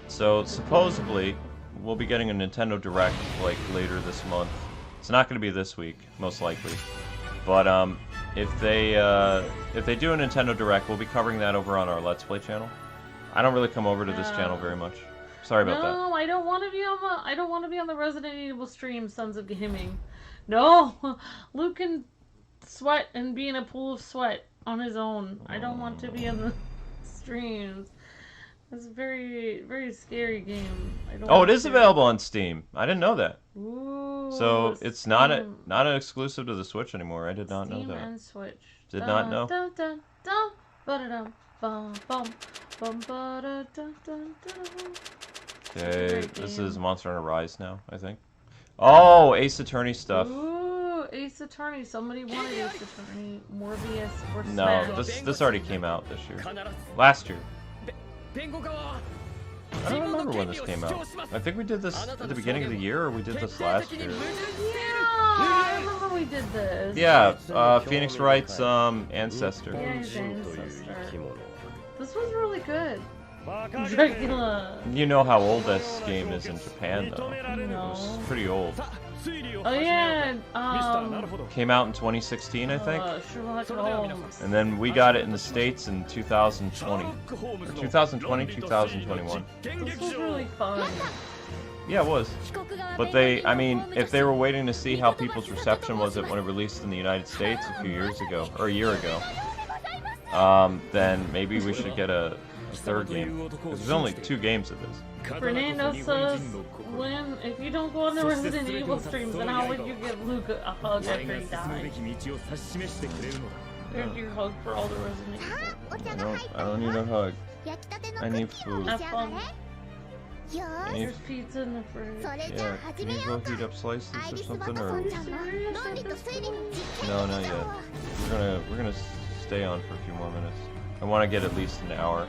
So supposedly we'll be getting a Nintendo Direct like later this month. It's not going to be this week, most likely. But if they do a Nintendo Direct, we'll be covering that over on our Let's Play channel. I don't really come over to this channel very much. Sorry about that. No, I don't want to be on the Resident Evil stream, Sons of Gaming. No, Luke can sweat and be in a pool of sweat on his own. I don't want to be in the streams. It's a very, very scary game. I don't Oh, it is available on Steam. I didn't know that. Ooh, So it's Steam. not an exclusive to the Switch anymore. I did not know Steam that. and Switch. Did not know. Okay, this is Monster Hunter Rise now, I think. Oh, Ace Attorney stuff. Ooh, Ace Attorney. Somebody wanted Ace Attorney. Morbius or No, Smash. this already came out this year. Last year. I don't remember when this came out. I think we did this at the beginning of the year, or we did this last year. Yeah, I remember we did this. Yeah, Phoenix Wright's ancestor. Yeah, his ancestor. This was really good. Dracula. You know how old this game is in Japan, though. No. It's pretty old. Oh yeah, Came out in 2016, I think. Sherlock Holmes. And then we got it in the States in 2020. Or 2020, 2021. This was really fun. Yeah, it was. But I mean, if they were waiting to see how people's reception was when it released in the United States a few years ago, or a year ago, then maybe we should get a third game. Because there's only 2 games of this. Fernando says, if you don't go on the Resident Evil streams, then how would you give Luke a hug after he died? There's your hug for all the Resident Evil. I don't need a hug. I need food. Have fun. There's pizza in the fridge. Yeah, can you go heat up slices or something, or? No, not yet. We're gonna stay on for a few more minutes. I want to get at least an hour.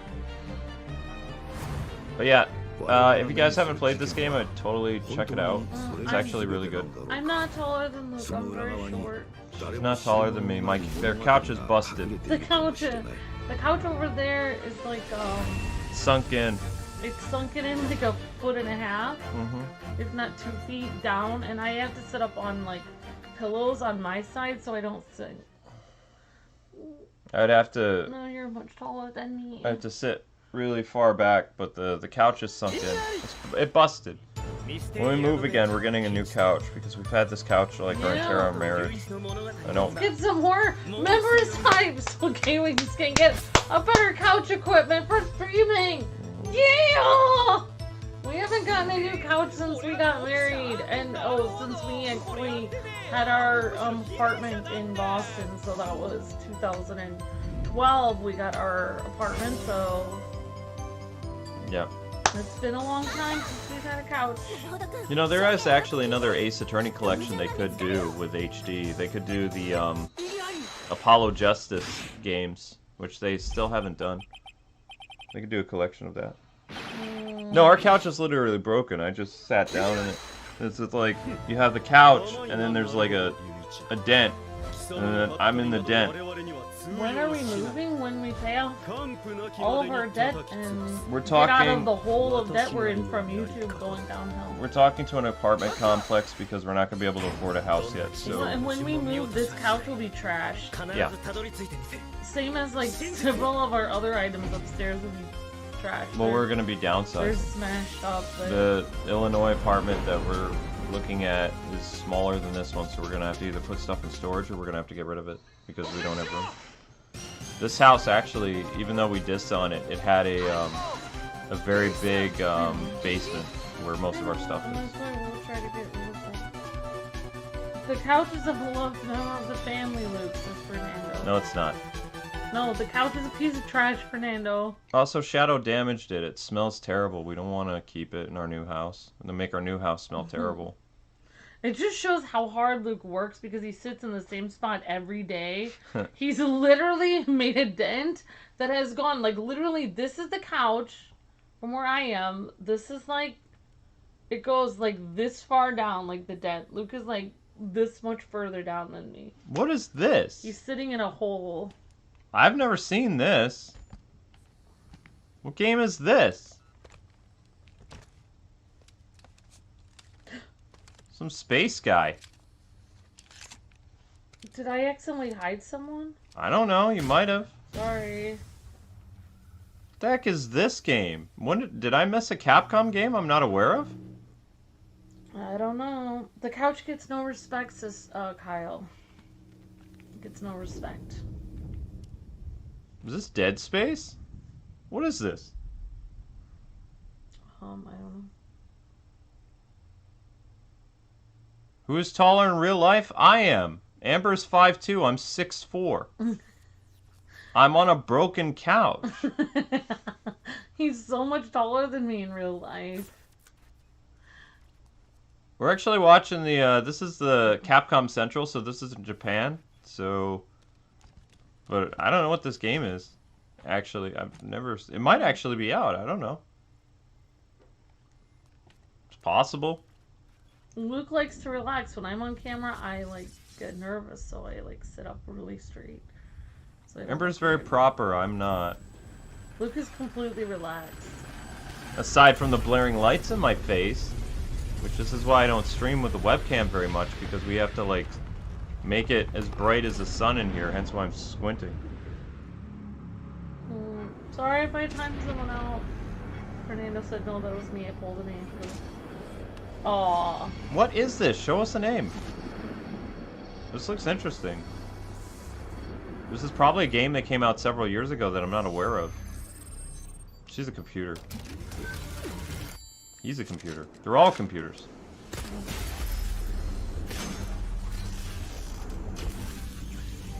But yeah, if you guys haven't played this game, I'd totally check it out. It's actually really good. I'm not taller than Luke. I'm very short. She's not taller than me. Their couch is busted. The couch over there is like sunk in. It's sunken in like 1.5 feet, if not 2 feet down, and I have to sit up on like pillows on my side so I don't sink. I'd have to. No, you're much taller than me. I have to sit really far back, but the couch is sunk in. It busted. When we move again, we're getting a new couch because we've had this couch like our entire marriage. I don't. Get some more members types. Okay, we just can get a better couch equipment for streaming. Yeah. We haven't gotten a new couch since we got married, and since we actually had our apartment in Boston. So that was 2012. We got our apartment, so. Yeah. It's been a long time since we've had a couch. You know, there is actually another Ace Attorney collection they could do with HD. They could do the Apollo Justice games, which they still haven't done. They could do a collection of that. No, our couch is literally broken. I just sat down in it. It's like, you have the couch, and then there's like a dent. And then I'm in the dent. When are we moving? When we pay off all of our debt and we're get out talking, of the hole of debt we're in from YouTube going downhill? We're talking to an apartment complex because we're not going to be able to afford a house yet. So. And when we move, this couch will be trashed. Yeah. Same as like several of our other items upstairs will be trashed. Well, we're going to be downsized. They're smashed up. The Illinois apartment that we're looking at is smaller than this one, so we're going to have to either put stuff in storage or we're going to have to get rid of it because we don't have room. This house actually, even though we dissed on it, it had a very big basement where most of our stuff is. The couch is a beloved member of the family, Luke, says Fernando. No, it's not. No, the couch is a piece of trash, Fernando. Also, Shadow damaged it. It smells terrible. We don't want to keep it in our new house. To make our new house smell terrible. It just shows how hard Luke works because he sits in the same spot every day. He's literally made a dent that has gone, like, literally, this is the couch from where I am. This is, like, it goes, like, this far down, like, the dent. Luke is, like, this much further down than me. What is this? He's sitting in a hole. I've never seen this. What game is this? Some space guy. Did I accidentally hide someone? I don't know. You might have. Sorry. What the heck is this game? Did I miss a Capcom game I'm not aware of? I don't know. The couch gets no respect, says Kyle. Gets no respect. Is this Dead Space? What is this? I don't know. Who is taller in real life? I am. Amber's 5'2". I'm 6'4". I'm on a broken couch. He's so much taller than me in real life. We're actually watching the, this is the Capcom Central, so this is in Japan. So, but I don't know what this game is. Actually, I've never, it might actually be out. I don't know. It's possible. Luke likes to relax. When I'm on camera, I like get nervous, so I like sit up really straight. So Amber's very proper. I'm not. Luke is completely relaxed. Aside from the blaring lights in my face, which this is why I don't stream with the webcam very much, because we have to like make it as bright as the sun in here. Hence why I'm squinting. Sorry if I timed someone out. Fernando said no, that was me. I pulled an ankle. Aww. What is this? Show us a name. This looks interesting. This is probably a game that came out several years ago that I'm not aware of. She's a computer. He's a computer. They're all computers.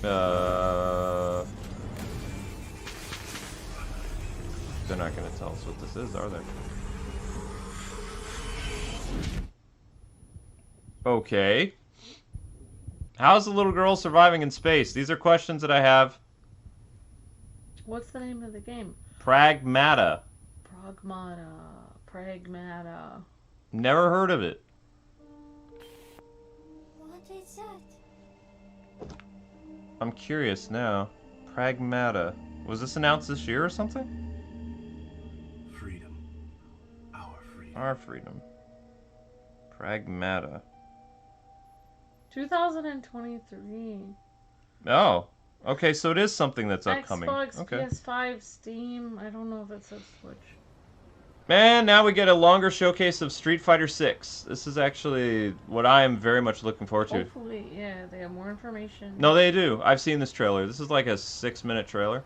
They're not going to tell us what this is, are they? Okay. How's the little girl surviving in space? These are questions that I have. What's the name of the game? Pragmata. Pragmata. Never heard of it. What is that? I'm curious now. Pragmata. Was this announced this year or something? Freedom. Our freedom. Our freedom. Pragmata. 2023. Oh. Okay, so it is something that's upcoming. Xbox, Okay. PS5, Steam. I don't know if it says Switch. And now we get a longer showcase of Street Fighter 6. This is actually what I am very much looking forward to. Hopefully, yeah, they have more information. No, they do. I've seen this trailer. This is like a 6-minute trailer.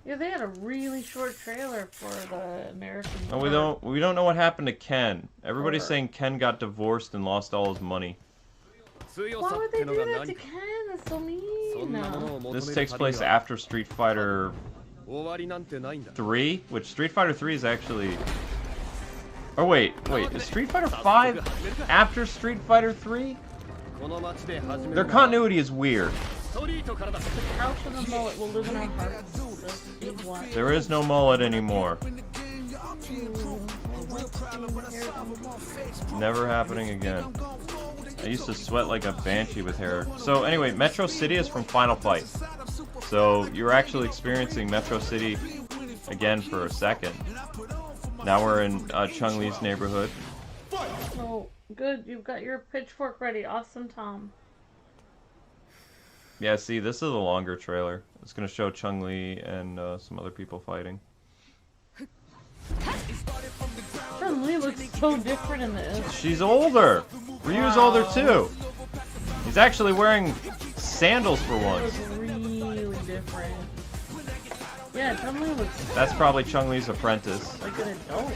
Yeah, they had a really short trailer for the American. No, we don't know what happened to Ken. Everybody's saying Ken got divorced and lost all his money. Why would they do that to Ken? That's so mean. This takes place after Street Fighter 3, which Street Fighter 3 is actually... Oh wait, is Street Fighter 5 after Street Fighter 3? Their continuity is weird. The couch and the mullet will live in our hearts. There is no mullet anymore. Never happening again. I used to sweat like a banshee with hair. So anyway, Metro City is from Final Fight. So you're actually experiencing Metro City again for a second. Now we're in Chun-Li's neighborhood. Oh, good. You've got your pitchfork ready. Awesome, Tom. Yeah, see, this is a longer trailer. It's going to show Chun-Li and some other people fighting. Chun-Li looks so different in this. She's older. Ryu's older too. He's actually wearing sandals for once. Really different. Yeah, Chun-Li looks... That's probably Chun-Li's apprentice. like an adult.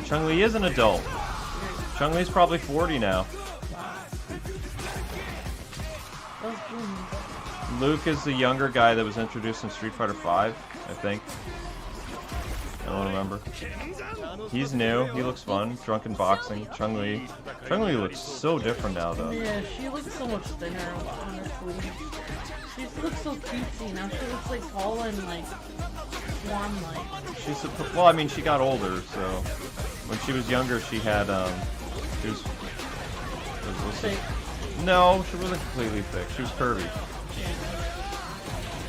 Chun-Li is an adult. Chun-Li's probably 40 now. Luke is the younger guy that was introduced in Street Fighter 5, I think. I don't remember. He's new. He looks fun. Drunken boxing. Chun-Li. Chun-Li looks so different now, though. Yeah, she looks so much thinner, honestly. She looks so cutesy. Now she looks like tall and like swan-like. She's well, I mean, she got older, so when she was younger, she had she was thick. No, she wasn't completely thick. She was curvy.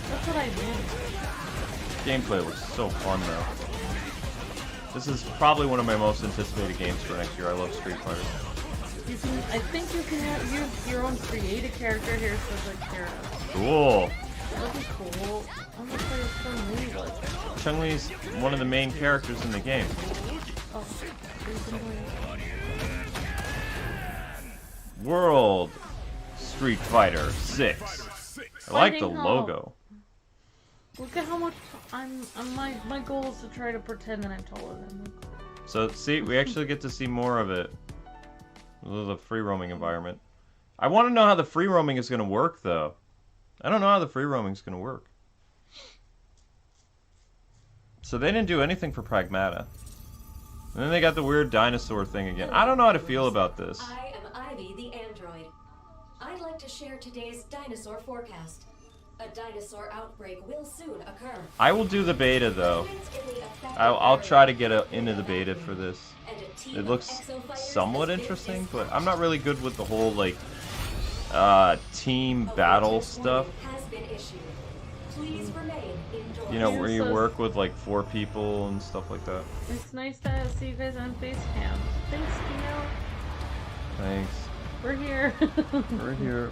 That's what I mean. Gameplay looks so fun, though. This is probably one of my most anticipated games for next year. I love Street Fighter. I think you can use your own create a character here, so like Kara. Cool. That'd be cool. I'm gonna play with Chun-Li, but... Chun-Li's one of the main characters in the game. Oh, World Street Fighter 6. I like the logo. Look at how much my goal is to try to pretend that I'm taller than them. So see, we actually get to see more of it. The free roaming environment. I want to know how the free roaming is going to work, though. I don't know how the free roaming is going to work. So they didn't do anything for Pragmata. And then they got the weird dinosaur thing again. I don't know how to feel about this. I am Ivy, the android. I'd like to share today's dinosaur forecast. A dinosaur outbreak will soon occur. I will do the beta, though. I'll try to get into the beta for this. It looks somewhat interesting, but I'm not really good with the whole, like, team battle stuff. You know, where you work with, like, 4 people and stuff like that. It's nice to see you guys on Facecam. Thanks, Kino. Thanks. We're here. We're here.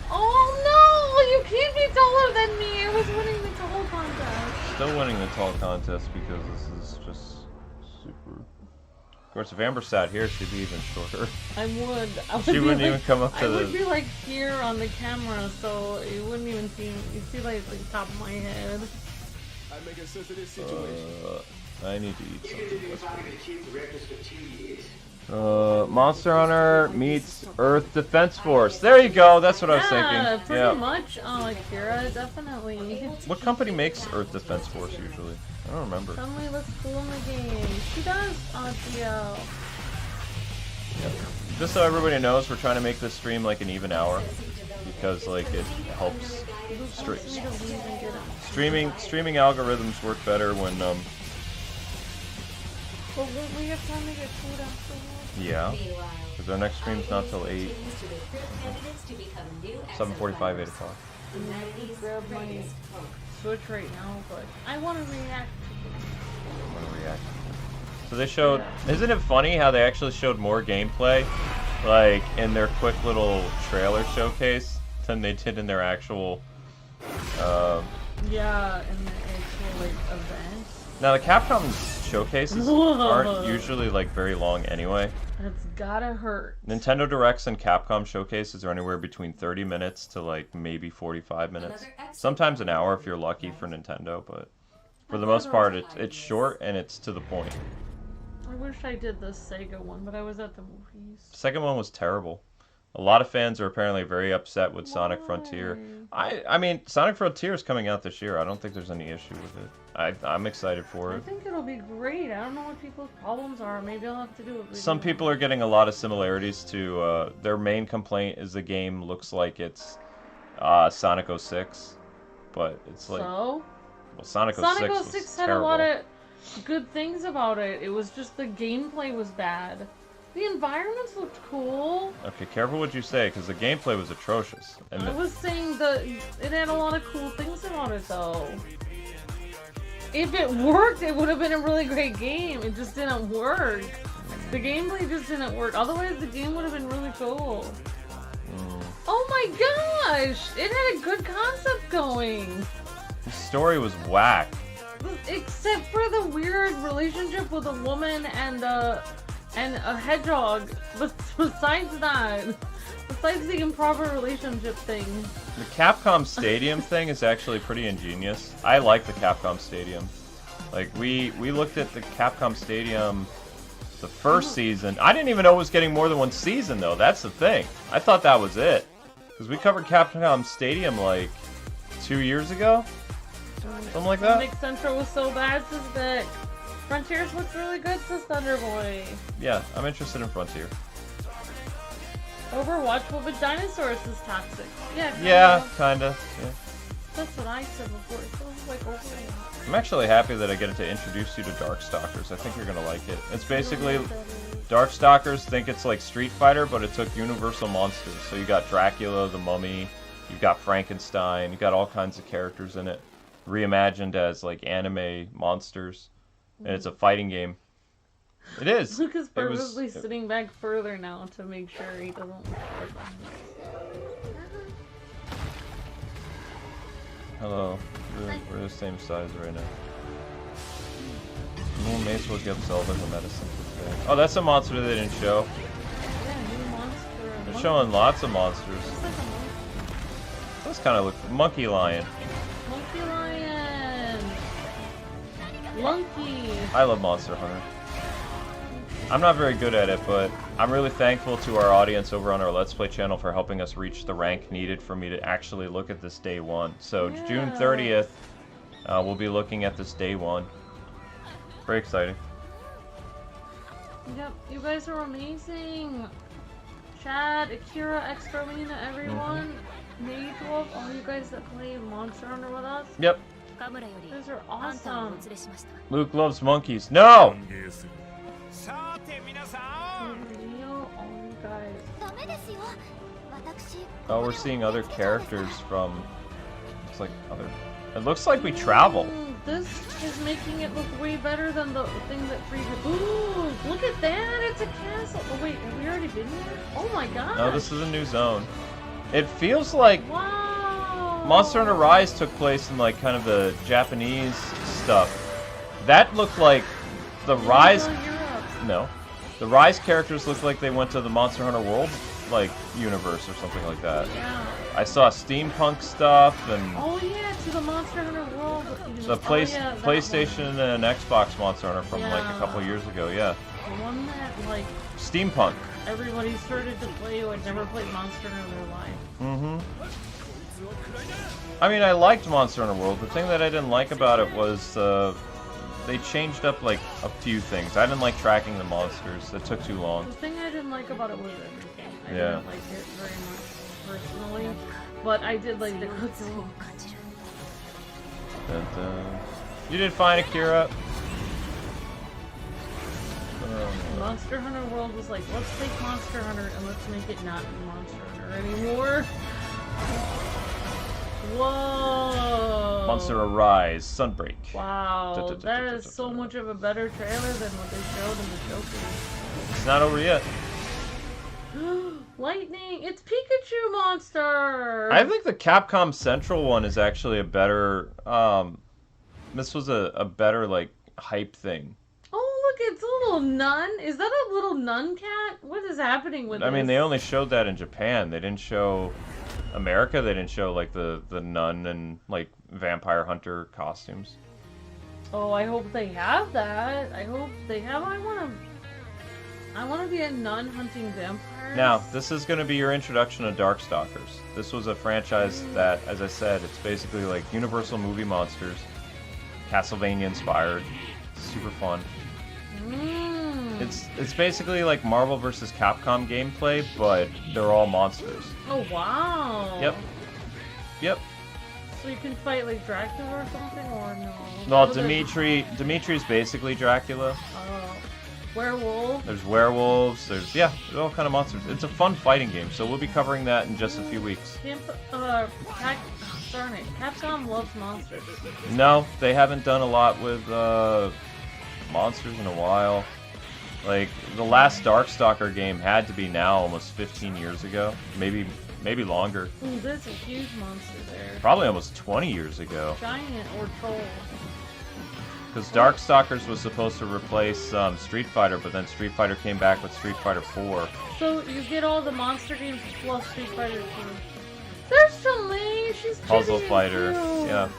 Oh no! You can't be taller than me! I was winning the tall contest. Still winning the tall contest because this is just super. Of course, if Amber sat here, she'd be even shorter. I would. She wouldn't even come up to I the. would be like here on the camera, so you wouldn't even see me. You see like the top of my head. I make a sensitive situation. I need to eat something. Monster Hunter meets Earth Defense Force. There you go. That's what I was thinking. Pretty much. Kira, definitely. What company makes Earth Defense Force usually? I don't remember. Suddenly looks cool in the game. She does, Gio. Yep. Just so everybody knows, we're trying to make this stream like an even hour because like it helps. Streaming algorithms work better when But won't we have time to get food afterwards? Yeah, because our next stream's not till 8. 7:45, 8 o'clock. I grab my Switch right now, but I want to react. So they showed. Isn't it funny how they actually showed more gameplay, like in their quick little trailer showcase, than they did in their actual. Yeah, in the actual like event. Now the Capcom showcases aren't usually like very long anyway. That's gotta hurt. Nintendo Directs and Capcom showcases are anywhere between 30 minutes to like maybe 45 minutes. Sometimes an hour if you're lucky for Nintendo, but for the most part it's short and it's to the point. I wish I did the Sega one, but I was at the movies. The second one was terrible. A lot of fans are apparently very upset with Sonic Frontier. I mean, Sonic Frontier is coming out this year. I don't think there's any issue with it. I'm excited for it. I think it'll be great. I don't know what people's problems are. Maybe I'll have to do it. Some people are getting a lot of similarities to their main complaint is the game looks like it's Sonic 06, but it's like well, Sonic 06 had a lot of good things about it. It was just the gameplay was bad. The environments looked cool. Okay, careful what you say, because the gameplay was atrocious. And I was saying it had a lot of cool things about it, though. If it worked, it would have been a really great game. It just didn't work. The gameplay just didn't work. Otherwise, the game would have been really cool. Oh my gosh! It had a good concept going. The story was whack. Except for the weird relationship with a woman and a hedgehog. But besides that, besides the improper relationship thing. The Capcom Stadium thing is actually pretty ingenious. I like the Capcom Stadium. Like, we looked at the Capcom Stadium the first season. I didn't even know it was getting more than one season, though. That's the thing. I thought that was it. Because we covered Capcom Stadium, like, 2 years ago? Something like that? Sonic Central was so bad, says Vic. Frontiers looks really good, says Thunderboy. Yeah, I'm interested in Frontier. Overwatch with dinosaurs is toxic. Yeah, kinda. Yeah. That's what I said before. It feels like Overwatch. I'm actually happy that I get to introduce you to Darkstalkers. I think you're gonna like it. It's basically Darkstalkers think it's like Street Fighter, but it took Universal monsters. So you got Dracula, the Mummy, you've got Frankenstein, you got all kinds of characters in it, reimagined as like anime monsters, and it's a fighting game. It is. Luke is purposely sitting back further now to make sure he doesn't. Hello. We're the same size right now. We may as well give Zelda the medicine for today. Oh, that's a monster they didn't show. showing lots of monsters. This kind of looks monkey lion. Monkey lion. Lunky. I love Monster Hunter. I'm not very good at it, but I'm really thankful to our audience over on our Let's Play channel for helping us reach the rank needed for me to actually look at this day one. So June 30th, we'll be looking at this day one. Very exciting. Yep, you guys are amazing. Chad, Akira, Exoprimal, everyone. May 12, all you guys that play Monster Hunter with us. Yep. Those are awesome. Luke loves monkeys. No! Oh, we're seeing other characters from. It looks like we travel. This is making it look way better than the thing that previous. Ooh, look at that! It's a castle. Oh wait, have we already been here? Oh my god! No, this is a new zone. It feels like wow. Monster Hunter Rise took place in like kind of the Japanese stuff. That looked like the Rise. No, the Rise characters looked like they went to the Monster Hunter World like universe or something like that. Yeah. I saw steampunk stuff and. Oh yeah, to the Monster Hunter World. The PlayStation and Xbox Monster Hunter from like a couple years ago, yeah. The one that like steampunk. Everybody started to play who had never played Monster Hunter in their life. I mean, I liked Monster Hunter World. The thing that I didn't like about it was they changed up like a few things. I didn't like tracking the monsters. It took too long. The thing I didn't like about it was everything. I yeah. didn't like it very much personally, but I did like the cutscene. You did fine, Akira. Monster Hunter World was like, let's take Monster Hunter and let's make it not Monster Hunter anymore. Whoa! Monster Arise, Sunbreak. Wow, that is so much of a better trailer than what they showed in the showcase. It's not over yet. Lightning! It's Pikachu Monster! I think the Capcom Central one is actually a better, this was a better, like, hype thing. Oh, look, it's a little nun. Is that a little nun cat? What is happening with this? I mean, they only showed that in Japan. They didn't show America. They didn't show, like, the nun and, like, vampire hunter costumes. Oh, I hope they have that. I hope they have. I want to be a nun hunting vampires. Now, this is going to be your introduction to Darkstalkers. This was a franchise that, as I said, it's basically like Universal movie monsters, Castlevania inspired, super fun. It's basically like Marvel vs. Capcom gameplay, but they're all monsters. Oh wow. Yep. Yep. So you can fight like Dracula or something, or no? Well, Dimitri's basically Dracula. Werewolf. There's werewolves. There's all kind of monsters. It's a fun fighting game, so we'll be covering that in just a few weeks. Capcom loves monsters. No, they haven't done a lot with monsters in a while. Like the last Darkstalker game had to be now almost 15 years ago, maybe longer. Ooh, there's a huge monster there. Probably almost 20 years ago. Giant or troll. Because Darkstalkers was supposed to replace Street Fighter, but then Street Fighter came back with Street Fighter 4. So you get all the monster games plus Street Fighter 2. There's Chun-Li! She's Puzzle Fighter, yeah.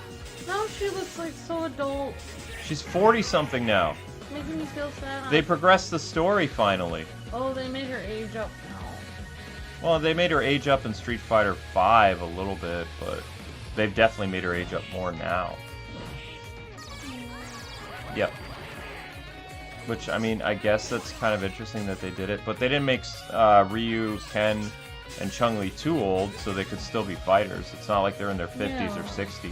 Now she looks like so adult. She's 40-something now. Making me feel sad. They progressed the story finally. Oh, they made her age up now. Well, they made her age up in Street Fighter 5 a little bit, but they've definitely made her age up more now. Yep. Which, I mean, I guess that's kind of interesting that they did it, but they didn't make Ryu, Ken, and Chun-Li too old, so they could still be fighters. It's not like they're in their 50s or 60s.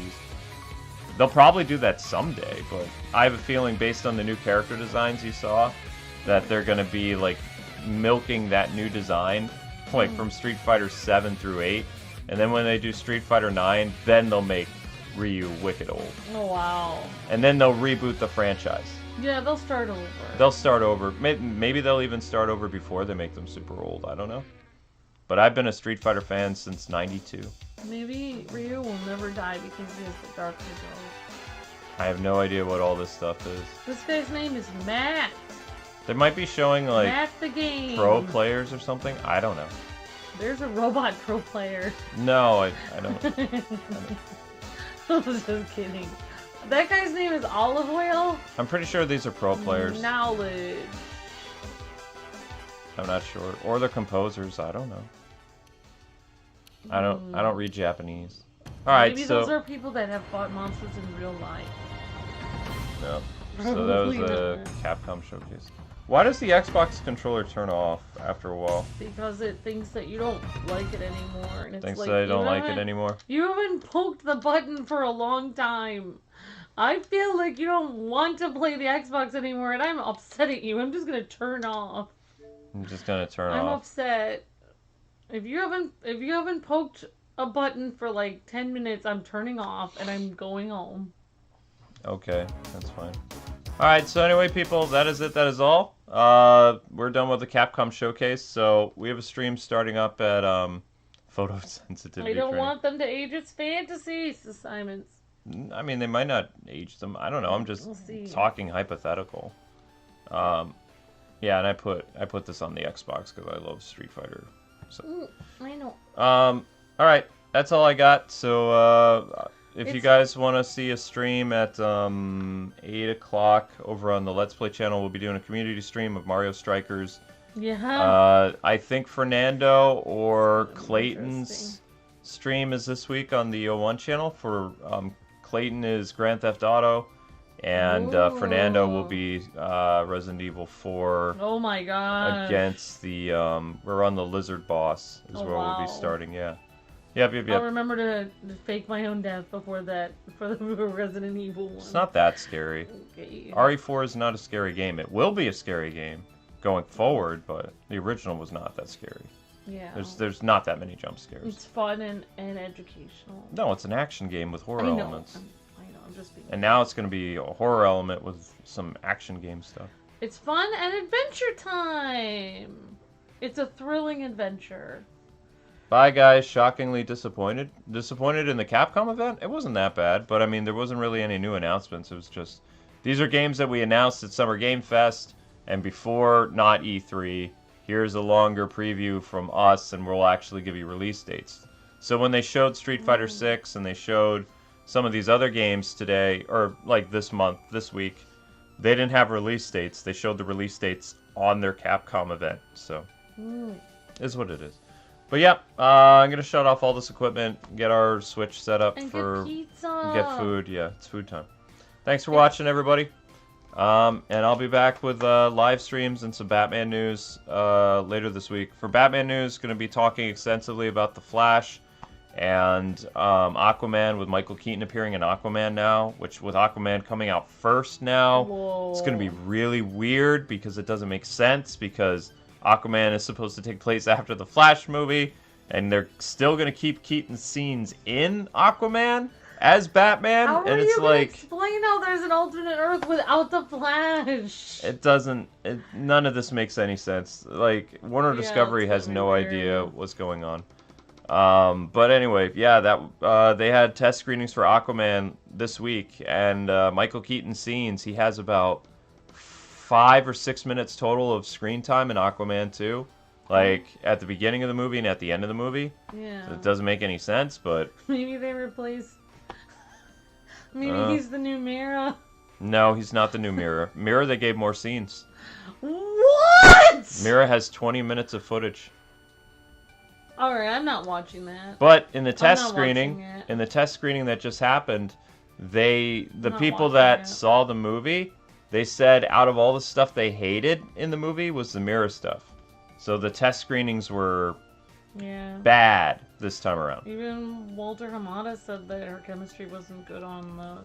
They'll probably do that someday, but I have a feeling, based on the new character designs you saw, that they're going to be, like, milking that new design, like, from Street Fighter 7 through 8, and then when they do Street Fighter 9, then they'll make Ryu wicked old. Oh, wow. And then they'll reboot the franchise. Yeah, they'll start over. They'll start over. Maybe they'll even start over before they make them super old. I don't know. But I've been a Street Fighter fan since '92. Maybe Ryu will never die because he has the Dark Control. I have no idea what all this stuff is. This guy's name is Matt. They might be showing like Matt the game. pro players or something. I don't know. There's a robot pro player. No, I don't. I was just kidding. That guy's name is Olive Oil? I'm pretty sure these are pro players. Knowledge. I'm not sure. Or they're composers, I don't know. I don't read Japanese. Alright, Maybe so... those are people that have fought monsters in real life. No. So that was a Capcom showcase. Why does the Xbox controller turn off after a while? Because it thinks that you don't like it anymore. And it's Thinks like, that I don't like it anymore? You haven't poked the button for a long time. I feel like you don't want to play the Xbox anymore, and I'm upset at you. I'm just gonna turn off. I'm just gonna turn off. I'm upset. If you haven't poked a button for like 10 minutes, I'm turning off and I'm going home. Okay, that's fine. Alright, so anyway, people, that is it. That is all. We're done with the Capcom showcase, so we have a stream starting up at photosensitivity. I don't training. want them to age its fantasies assignments. I mean, they might not age them. I don't know. I'm just talking hypothetical. Yeah, and I put this on the Xbox because I love Street Fighter. So. I know. All right, that's all I got. So if you guys want to see a stream at 8 o'clock over on the Let's Play channel, we'll be doing a community stream of Mario Strikers. Yeah. I think Fernando or Clayton's stream is this week on the O1 channel. For Clayton is Grand Theft Auto, and Fernando will be Resident Evil 4. Oh my god! Against the we're on the Lizard Boss is where we'll be starting. Yeah. Yep. I'll remember to fake my own death before that for the Resident Evil 1. It's not that scary. Okay. RE4 is not a scary game. It will be a scary game going forward, but the original was not that scary. Yeah. There's not that many jump scares. It's fun and educational. No, it's an action game with horror elements. I know, I'm just being... And now it's going to be a horror element with some action game stuff. It's fun and adventure time! It's a thrilling adventure. Bye, guys. Shockingly disappointed. Disappointed in the Capcom event? It wasn't that bad, but I mean, there wasn't really any new announcements. It was just, these are games that we announced at Summer Game Fest, and before, not E3. Here's a longer preview from us, and we'll actually give you release dates. So when they showed Street Fighter 6 and they showed some of these other games today, or like this week, they didn't have release dates. They showed the release dates on their Capcom event. So, is what it is. But yeah, I'm going to shut off all this equipment, get our Switch set up for... get pizza! Get food, yeah, it's food time. Thanks for watching, everybody. And I'll be back with live streams and some Batman news later this week. For Batman news, going to be talking extensively about The Flash and Aquaman, with Michael Keaton appearing in Aquaman now, which with Aquaman coming out first now, it's going to be really weird because it doesn't make sense, because Aquaman is supposed to take place after the Flash movie, and they're still going to keep Keaton's scenes in Aquaman as Batman, How and are it's you like... explain how there's an alternate Earth without the Flash? It doesn't... none of this makes any sense. Like, Warner Discovery has no idea what's going on. But anyway, yeah, that they had test screenings for Aquaman this week, and Michael Keaton's scenes, he has about 5 or 6 minutes total of screen time in Aquaman 2. Like, at the beginning of the movie and at the end of the movie. Yeah. So it doesn't make any sense, but... Maybe they replace... Maybe he's the new Mira. No, he's not the new Mira. Mira, they gave more scenes. What?! Mira has 20 minutes of footage. Alright, I'm not watching that. But in the test screening, that just happened, the people that saw the movie, they said out of all the stuff they hated in the movie was the Mira stuff. So the test screenings were bad this time around. Even Walter Hamada said that her chemistry wasn't good on the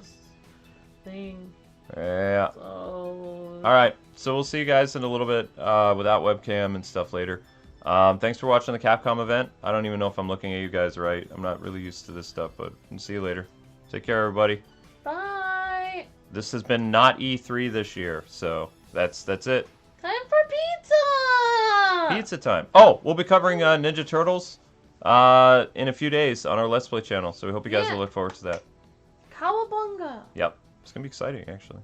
thing. Yeah. So... Alright, so we'll see you guys in a little bit without webcam and stuff later. Thanks for watching the Capcom event. I don't even know if I'm looking at you guys right. I'm not really used to this stuff, but I'll see you later. Take care, everybody. Bye! This has been not E3 this year, so that's it. Time for pizza! Pizza time. Oh, we'll be covering Ninja Turtles in a few days on our Let's Play channel, so we hope you guys will look forward to that. Cowabunga! Yep. It's going to be exciting, actually.